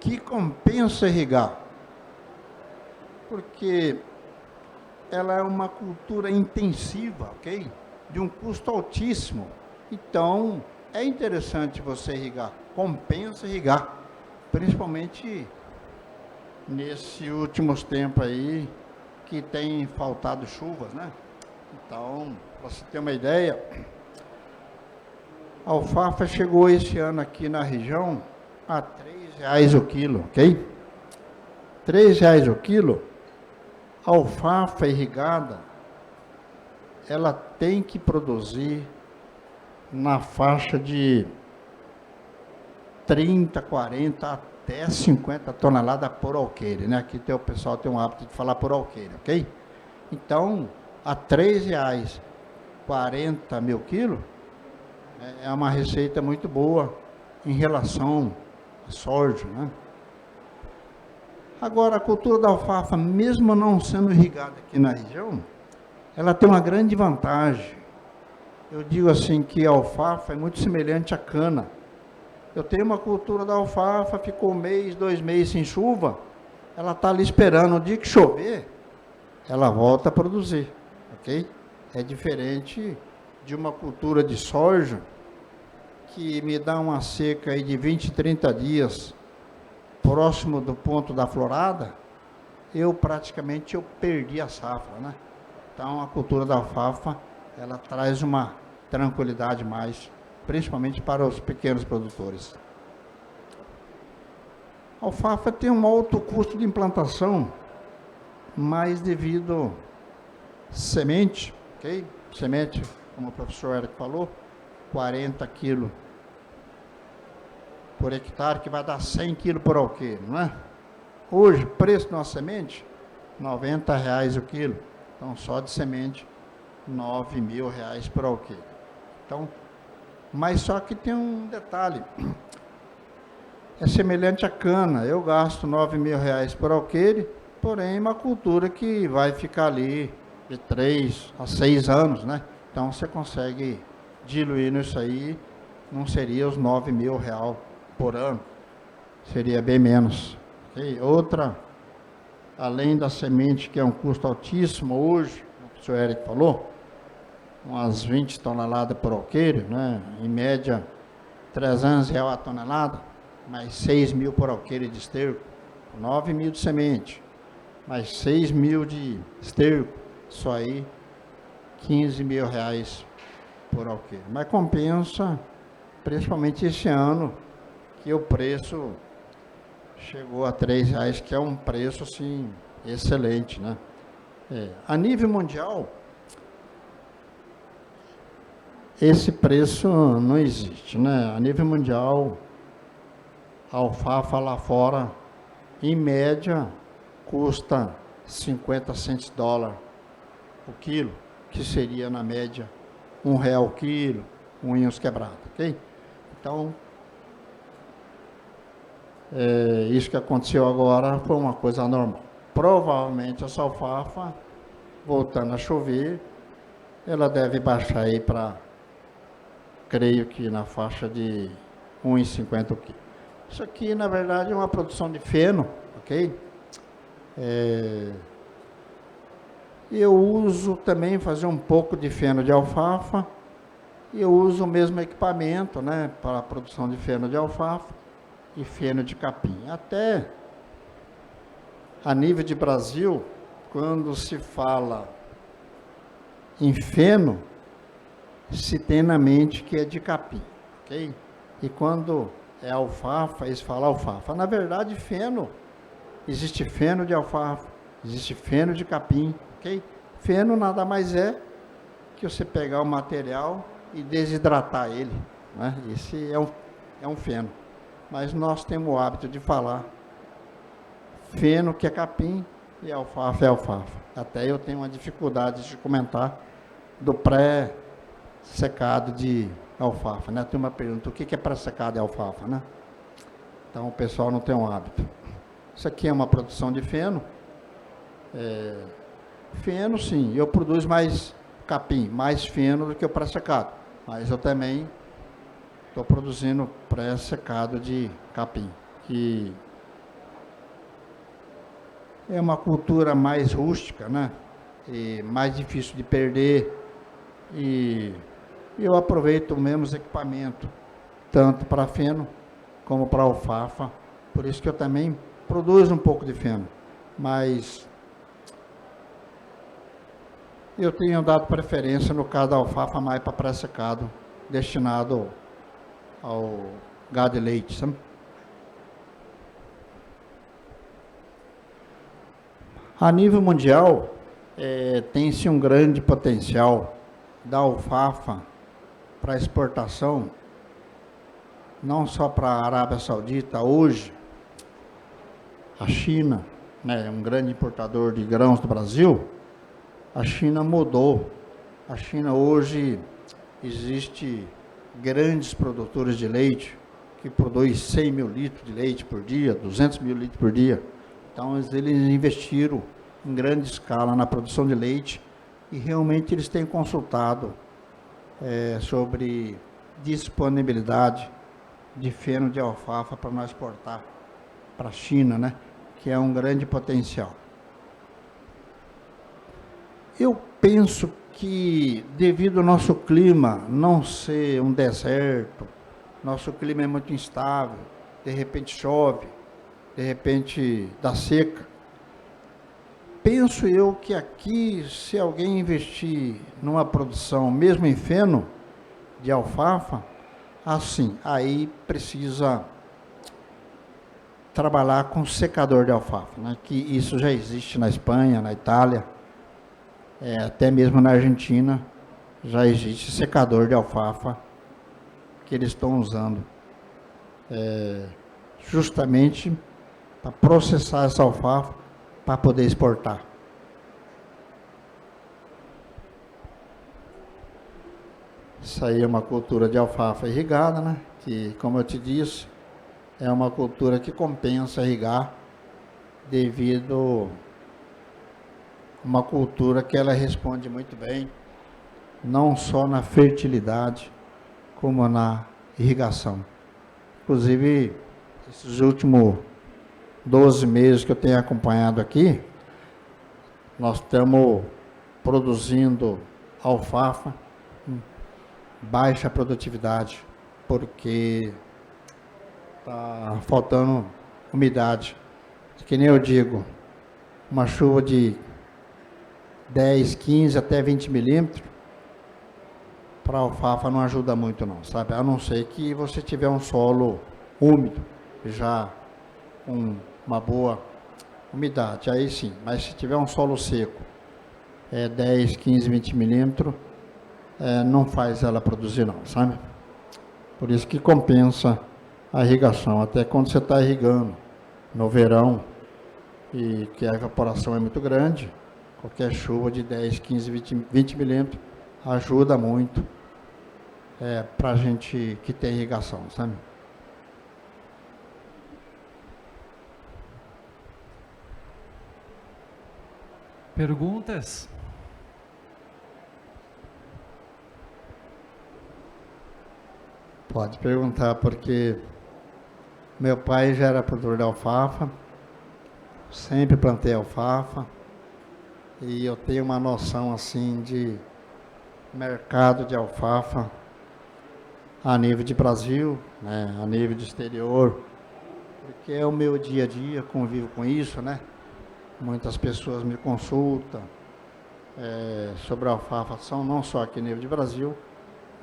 que compensa irrigar, porque ela é uma cultura intensiva, ok? De um custo altíssimo. Então, é interessante você irrigar, compensa irrigar, principalmente nesses últimos tempos aí, que tem faltado chuvas, né? Então, para você ter uma ideia, a alfafa chegou esse ano aqui na região a R$3 o quilo, ok? R$3 o quilo. A alfafa irrigada, ela tem que produzir na faixa de 30, 40 até 50 toneladas por alqueire, né? Aqui o pessoal tem um hábito de falar por alqueire, ok? Então, a R$3, 40 mil quilos, é uma receita muito boa em relação à soja, né? Agora, a cultura da alfafa, mesmo não sendo irrigada aqui na região, ela tem uma grande vantagem. Eu digo assim que a alfafa é muito semelhante à cana. Eu tenho uma cultura da alfafa, ficou 1 mês, 2 meses sem chuva, ela está ali esperando. O dia que chover, ela volta a produzir, ok? É diferente de uma cultura de soja, que me dá uma seca aí de 20, 30 dias, próximo do ponto da florada, eu perdi a safra, né? Então, a cultura da alfafa, ela traz uma tranquilidade mais, principalmente para os pequenos produtores. A alfafa tem um alto custo de implantação, mas devido semente, ok? Semente, como o professor Eric falou, 40 quilos por hectare, que vai dar 100 quilos por alqueire, não é? Hoje, preço de uma semente, R$90 o quilo. Então, só de semente, R$9.000 por alqueire. Então, mas só que tem um detalhe. É semelhante à cana. Eu gasto R$9.000 por alqueire, porém, uma cultura que vai ficar ali de 3 a 6 anos, né? Então, você consegue diluir nisso aí, não seria os R$9.000 por ano, seria bem menos. Okay? Outra, além da semente, que é um custo altíssimo hoje, como o professor Eric falou, umas 20 toneladas por alqueire, né? Em média, R$300 a tonelada, mais 6.000 por alqueire de esterco, 9.000 de semente, mais 6.000 de esterco, isso aí, R$15.000 por alqueire. Mas compensa, principalmente esse ano, que o preço chegou a R$3, que é um preço, assim, excelente, né? A nível mundial, esse preço não existe, né? A nível mundial, a alfafa lá fora, em média, custa 50 centos de dólar o quilo, que seria, na média, R$1 o quilo, unhas quebradas, ok? Então, isso que aconteceu agora foi uma coisa normal. Provavelmente essa alfafa, voltando a chover, ela deve baixar aí para, creio que na faixa de 1,50 kg. Isso aqui, na verdade, é uma produção de feno, ok? Eu uso também fazer um pouco de feno de alfafa. E eu uso o mesmo equipamento, né, para a produção de feno de alfafa e feno de capim. Até a nível de Brasil, quando se fala em feno, se tem na mente que é de capim, ok? E quando é alfafa, eles falam alfafa. Na verdade, feno, existe feno de alfafa, existe feno de capim, ok? Feno nada mais é que você pegar o material e desidratar ele, né? Esse é um feno. Mas nós temos o hábito de falar feno que é capim e alfafa é alfafa. Até eu tenho uma dificuldade de comentar do pré-secado de alfafa, né? Tem uma pergunta, o que é pré-secado de alfafa, né? Então o pessoal não tem um hábito. Isso aqui é uma produção de feno. Feno, sim, eu produzo mais capim, mais feno do que o pré-secado. Mas eu também estou produzindo pré-secado de capim, que é uma cultura mais rústica, né? E mais difícil de perder. E eu aproveito o mesmo equipamento, tanto para feno como para alfafa. Por isso que eu também produzo um pouco de feno. Mas eu tenho dado preferência, no caso da alfafa, mais para pré-secado, destinado ao gado de leite, sabe? A nível mundial, tem-se um grande potencial da alfafa para exportação, não só para a Arábia Saudita. Hoje, a China, né, é um grande importador de grãos do Brasil. A China mudou. A China hoje existe grandes produtores de leite que produzem 100 mil litros de leite por dia, 200 mil litros por dia. Então eles investiram em grande escala na produção de leite e realmente eles têm consultado sobre disponibilidade de feno de alfafa para nós exportar para a China, né? Que é um grande potencial. Eu penso que, devido ao nosso clima não ser um deserto, nosso clima é muito instável, de repente chove, de repente dá seca, penso eu que aqui, se alguém investir numa produção, mesmo em feno de alfafa, assim, aí precisa trabalhar com secador de alfafa, né? Que isso já existe na Espanha, na Itália, até mesmo na Argentina, já existe secador de alfafa que eles estão usando justamente para processar essa alfafa para poder exportar. Isso aí é uma cultura de alfafa irrigada, né? Que, como eu te disse, é uma cultura que compensa irrigar devido uma cultura que ela responde muito bem, não só na fertilidade, como na irrigação. Inclusive, esses últimos 12 meses que eu tenho acompanhado aqui, nós estamos produzindo alfafa com baixa produtividade, porque está faltando umidade. Que nem eu digo, uma chuva de 10, 15 até 20 milímetros, para a alfafa não ajuda muito não, sabe? A não ser que você tiver um solo úmido, já com uma boa umidade, aí sim. Mas se tiver um solo seco, 10, 15, 20 milímetros, não faz ela produzir não, sabe? Por isso que compensa a irrigação, até quando você está irrigando no verão, e que a evaporação é muito grande, qualquer chuva de 10, 15, 20 milímetros ajuda muito para a gente que tem irrigação, sabe? Perguntas? Pode perguntar, porque meu pai já era produtor de alfafa, sempre plantei alfafa, e eu tenho uma noção assim de mercado de alfafa a nível de Brasil, né, a nível de exterior, porque é o meu dia a dia, convivo com isso, né? Muitas pessoas me consultam sobre a alfafa, não só aqui a nível de Brasil,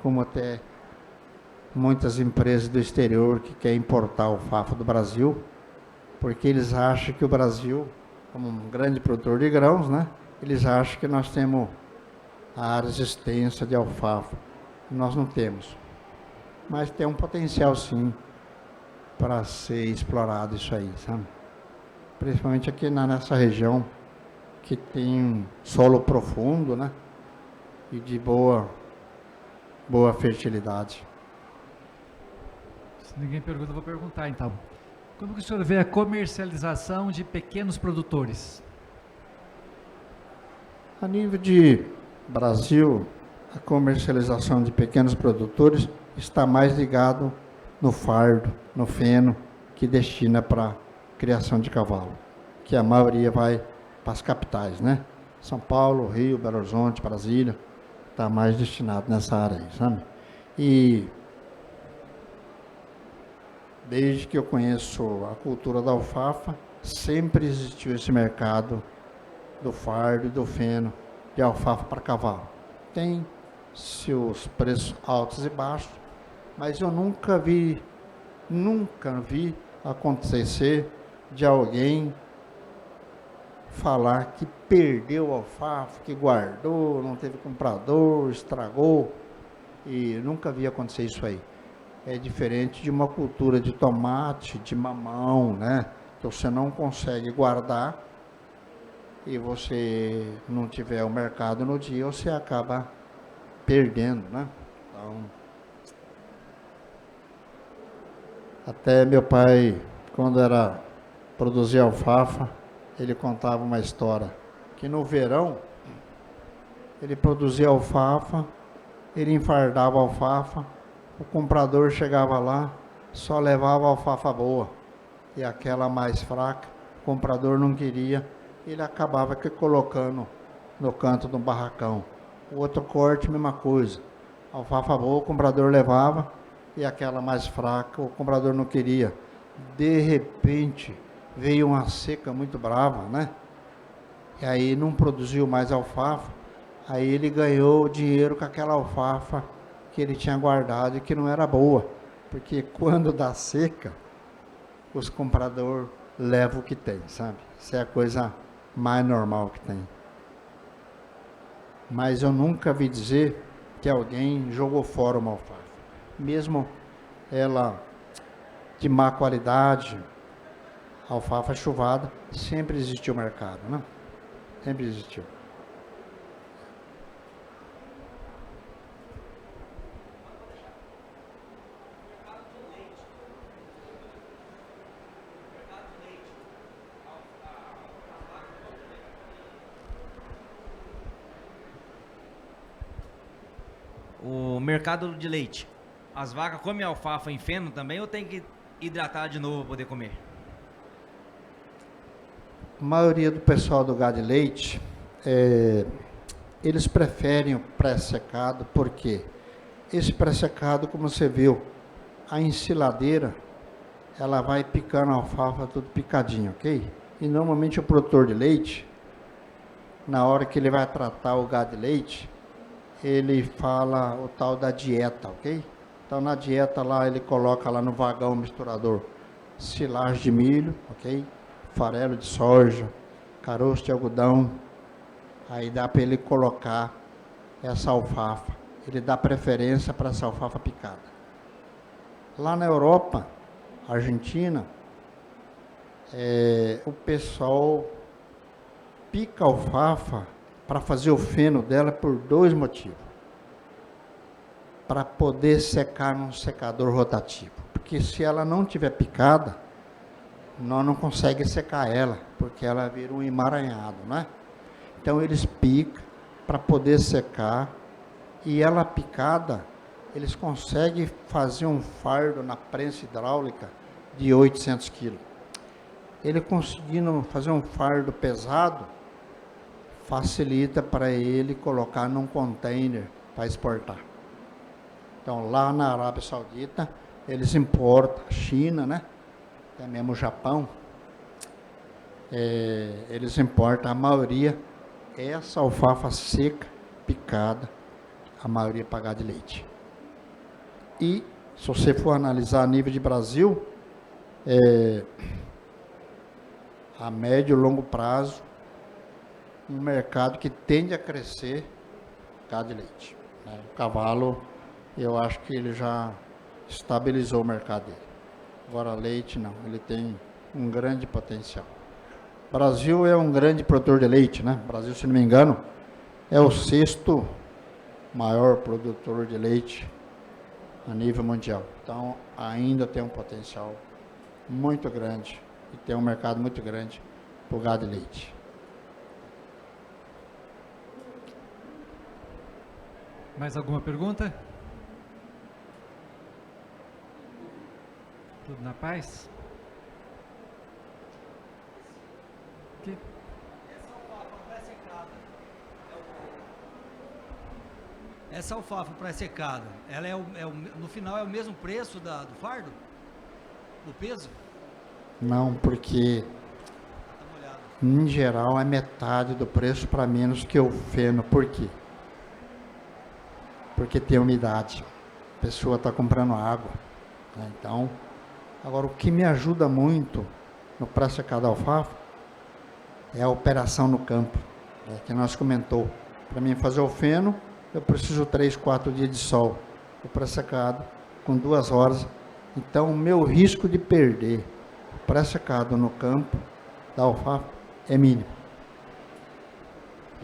como até muitas empresas do exterior que querem importar alfafa do Brasil, porque eles acham que o Brasil, como um grande produtor de grãos, né? Eles acham que nós temos áreas extensas de alfafa. Nós não temos. Mas tem um potencial, sim, para ser explorado isso aí, sabe? Principalmente aqui nessa região, que tem um solo profundo, né? E de boa fertilidade. Se ninguém pergunta, eu vou perguntar então. Como que o senhor vê a comercialização de pequenos produtores? A nível de Brasil, a comercialização de pequenos produtores está mais ligado no fardo, no feno, que destina para criação de cavalo, que a maioria vai para as capitais, né? São Paulo, Rio, Belo Horizonte, Brasília, está mais destinado nessa área aí, sabe? E desde que eu conheço a cultura da alfafa, sempre existiu esse mercado do fardo e do feno de alfafa para cavalo. Tem seus preços altos e baixos, mas eu nunca vi acontecer de alguém falar que perdeu o alfafa, que guardou, não teve comprador, estragou, e nunca vi acontecer isso aí. É diferente de uma cultura de tomate, de mamão, né? Que você não consegue guardar e você não tiver o mercado no dia, você acaba perdendo, né? Então, até meu pai, quando produzia alfafa, ele contava uma história, que no verão, ele produzia alfafa, ele enfardava alfafa, o comprador chegava lá, só levava alfafa boa, e aquela mais fraca, o comprador não queria, ele acabava colocando no canto de um barracão. O outro corte, mesma coisa, alfafa boa, o comprador levava, e aquela mais fraca, o comprador não queria. De repente, veio uma seca muito brava, né? E aí não produziu mais alfafa, aí ele ganhou dinheiro com aquela alfafa que ele tinha guardado e que não era boa, porque quando dá seca, os compradores levam o que tem, sabe? Isso é a coisa mais normal que tem. Mas eu nunca vi dizer que alguém jogou fora uma alfafa, mesmo ela de má qualidade, alfafa chuvada, sempre existiu mercado, né? Sempre existiu. O mercado de leite, as vacas comem alfafa em feno também ou tem que hidratar de novo para poder comer? A maioria do pessoal do gado de leite, eles preferem o pré-secado, porque esse pré-secado, como você viu, a ensiladeira, ela vai picando a alfafa tudo picadinho, ok? E normalmente o produtor de leite, na hora que ele vai tratar o gado de leite, ele fala o tal da dieta, ok? Então na dieta lá, ele coloca lá no vagão misturador silagem de milho, ok? Farelo de soja, caroço de algodão, aí dá para ele colocar essa alfafa, ele dá preferência para essa alfafa picada. Lá na Europa, Argentina, o pessoal pica a alfafa para fazer o feno dela por dois motivos. para poder secar num secador rotativo. Porque se ela não tiver picada, nós não conseguimos secar ela, porque ela vira um emaranhado, né? Então eles picam para poder secar, e ela picada, eles conseguem fazer um fardo na prensa hidráulica de 800 quilos. Ele conseguindo fazer um fardo pesado, facilita para ele colocar num container para exportar. Então, lá na Arábia Saudita, eles importam, China, né? Até mesmo o Japão, eles importam a maioria, essa alfafa seca, picada, a maioria pagada de leite. E, se você for analisar a nível de Brasil, a médio e longo prazo, um mercado que tende a crescer, gado de leite, né? O cavalo, eu acho que ele já estabilizou o mercado dele. Agora, leite não, ele tem um grande potencial. O Brasil é um grande produtor de leite, né? O Brasil, se não me engano, é o 6º maior produtor de leite a nível mundial. Então, ainda tem um potencial muito grande e tem um mercado muito grande para o gado de leite. Mais alguma pergunta? Tudo na paz? Aqui. Essa alfafa pré-secada, ela no final é o mesmo preço do fardo? Do peso? Não, porque em geral é metade do preço para menos que o feno. Por quê? Porque tem umidade. A pessoa está comprando água, né? Então, agora o que me ajuda muito no pré-secado da alfafa é a operação no campo, né, que nós comentou. Para mim fazer o feno, eu preciso 3, 4 dias de sol. O pré-secado, com 2 horas. Então, o meu risco de perder o pré-secado no campo da alfafa é mínimo.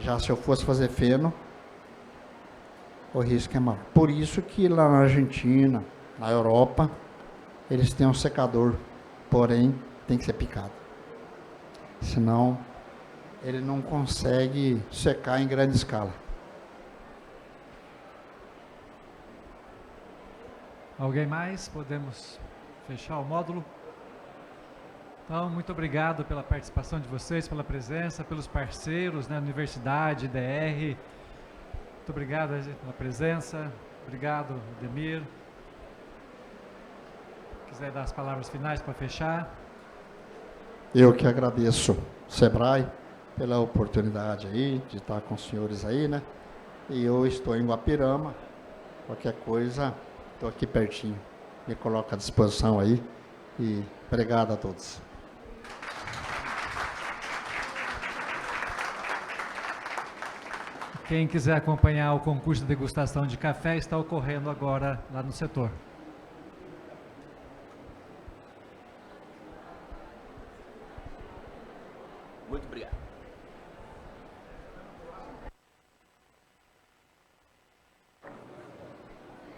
Já se eu fosse fazer feno, o risco é maior. Por isso que lá na Argentina, na Europa, eles têm um secador, porém tem que ser picado. Senão, ele não consegue secar em grande escala. Alguém mais? Podemos fechar o módulo? Então, muito obrigado pela participação de vocês, pela presença, pelos parceiros, né, Universidade, DR. Muito obrigado pela presença. Obrigado, Ademir. Quiser dar as palavras finais para fechar? Eu que agradeço, Sebrae, pela oportunidade aí de estar com os senhores aí, né? E eu estou em Guapirama. Qualquer coisa, estou aqui pertinho. Me coloco à disposição aí. E obrigado a todos. Quem quiser acompanhar o concurso de degustação de café está ocorrendo agora lá no setor. Muito obrigado.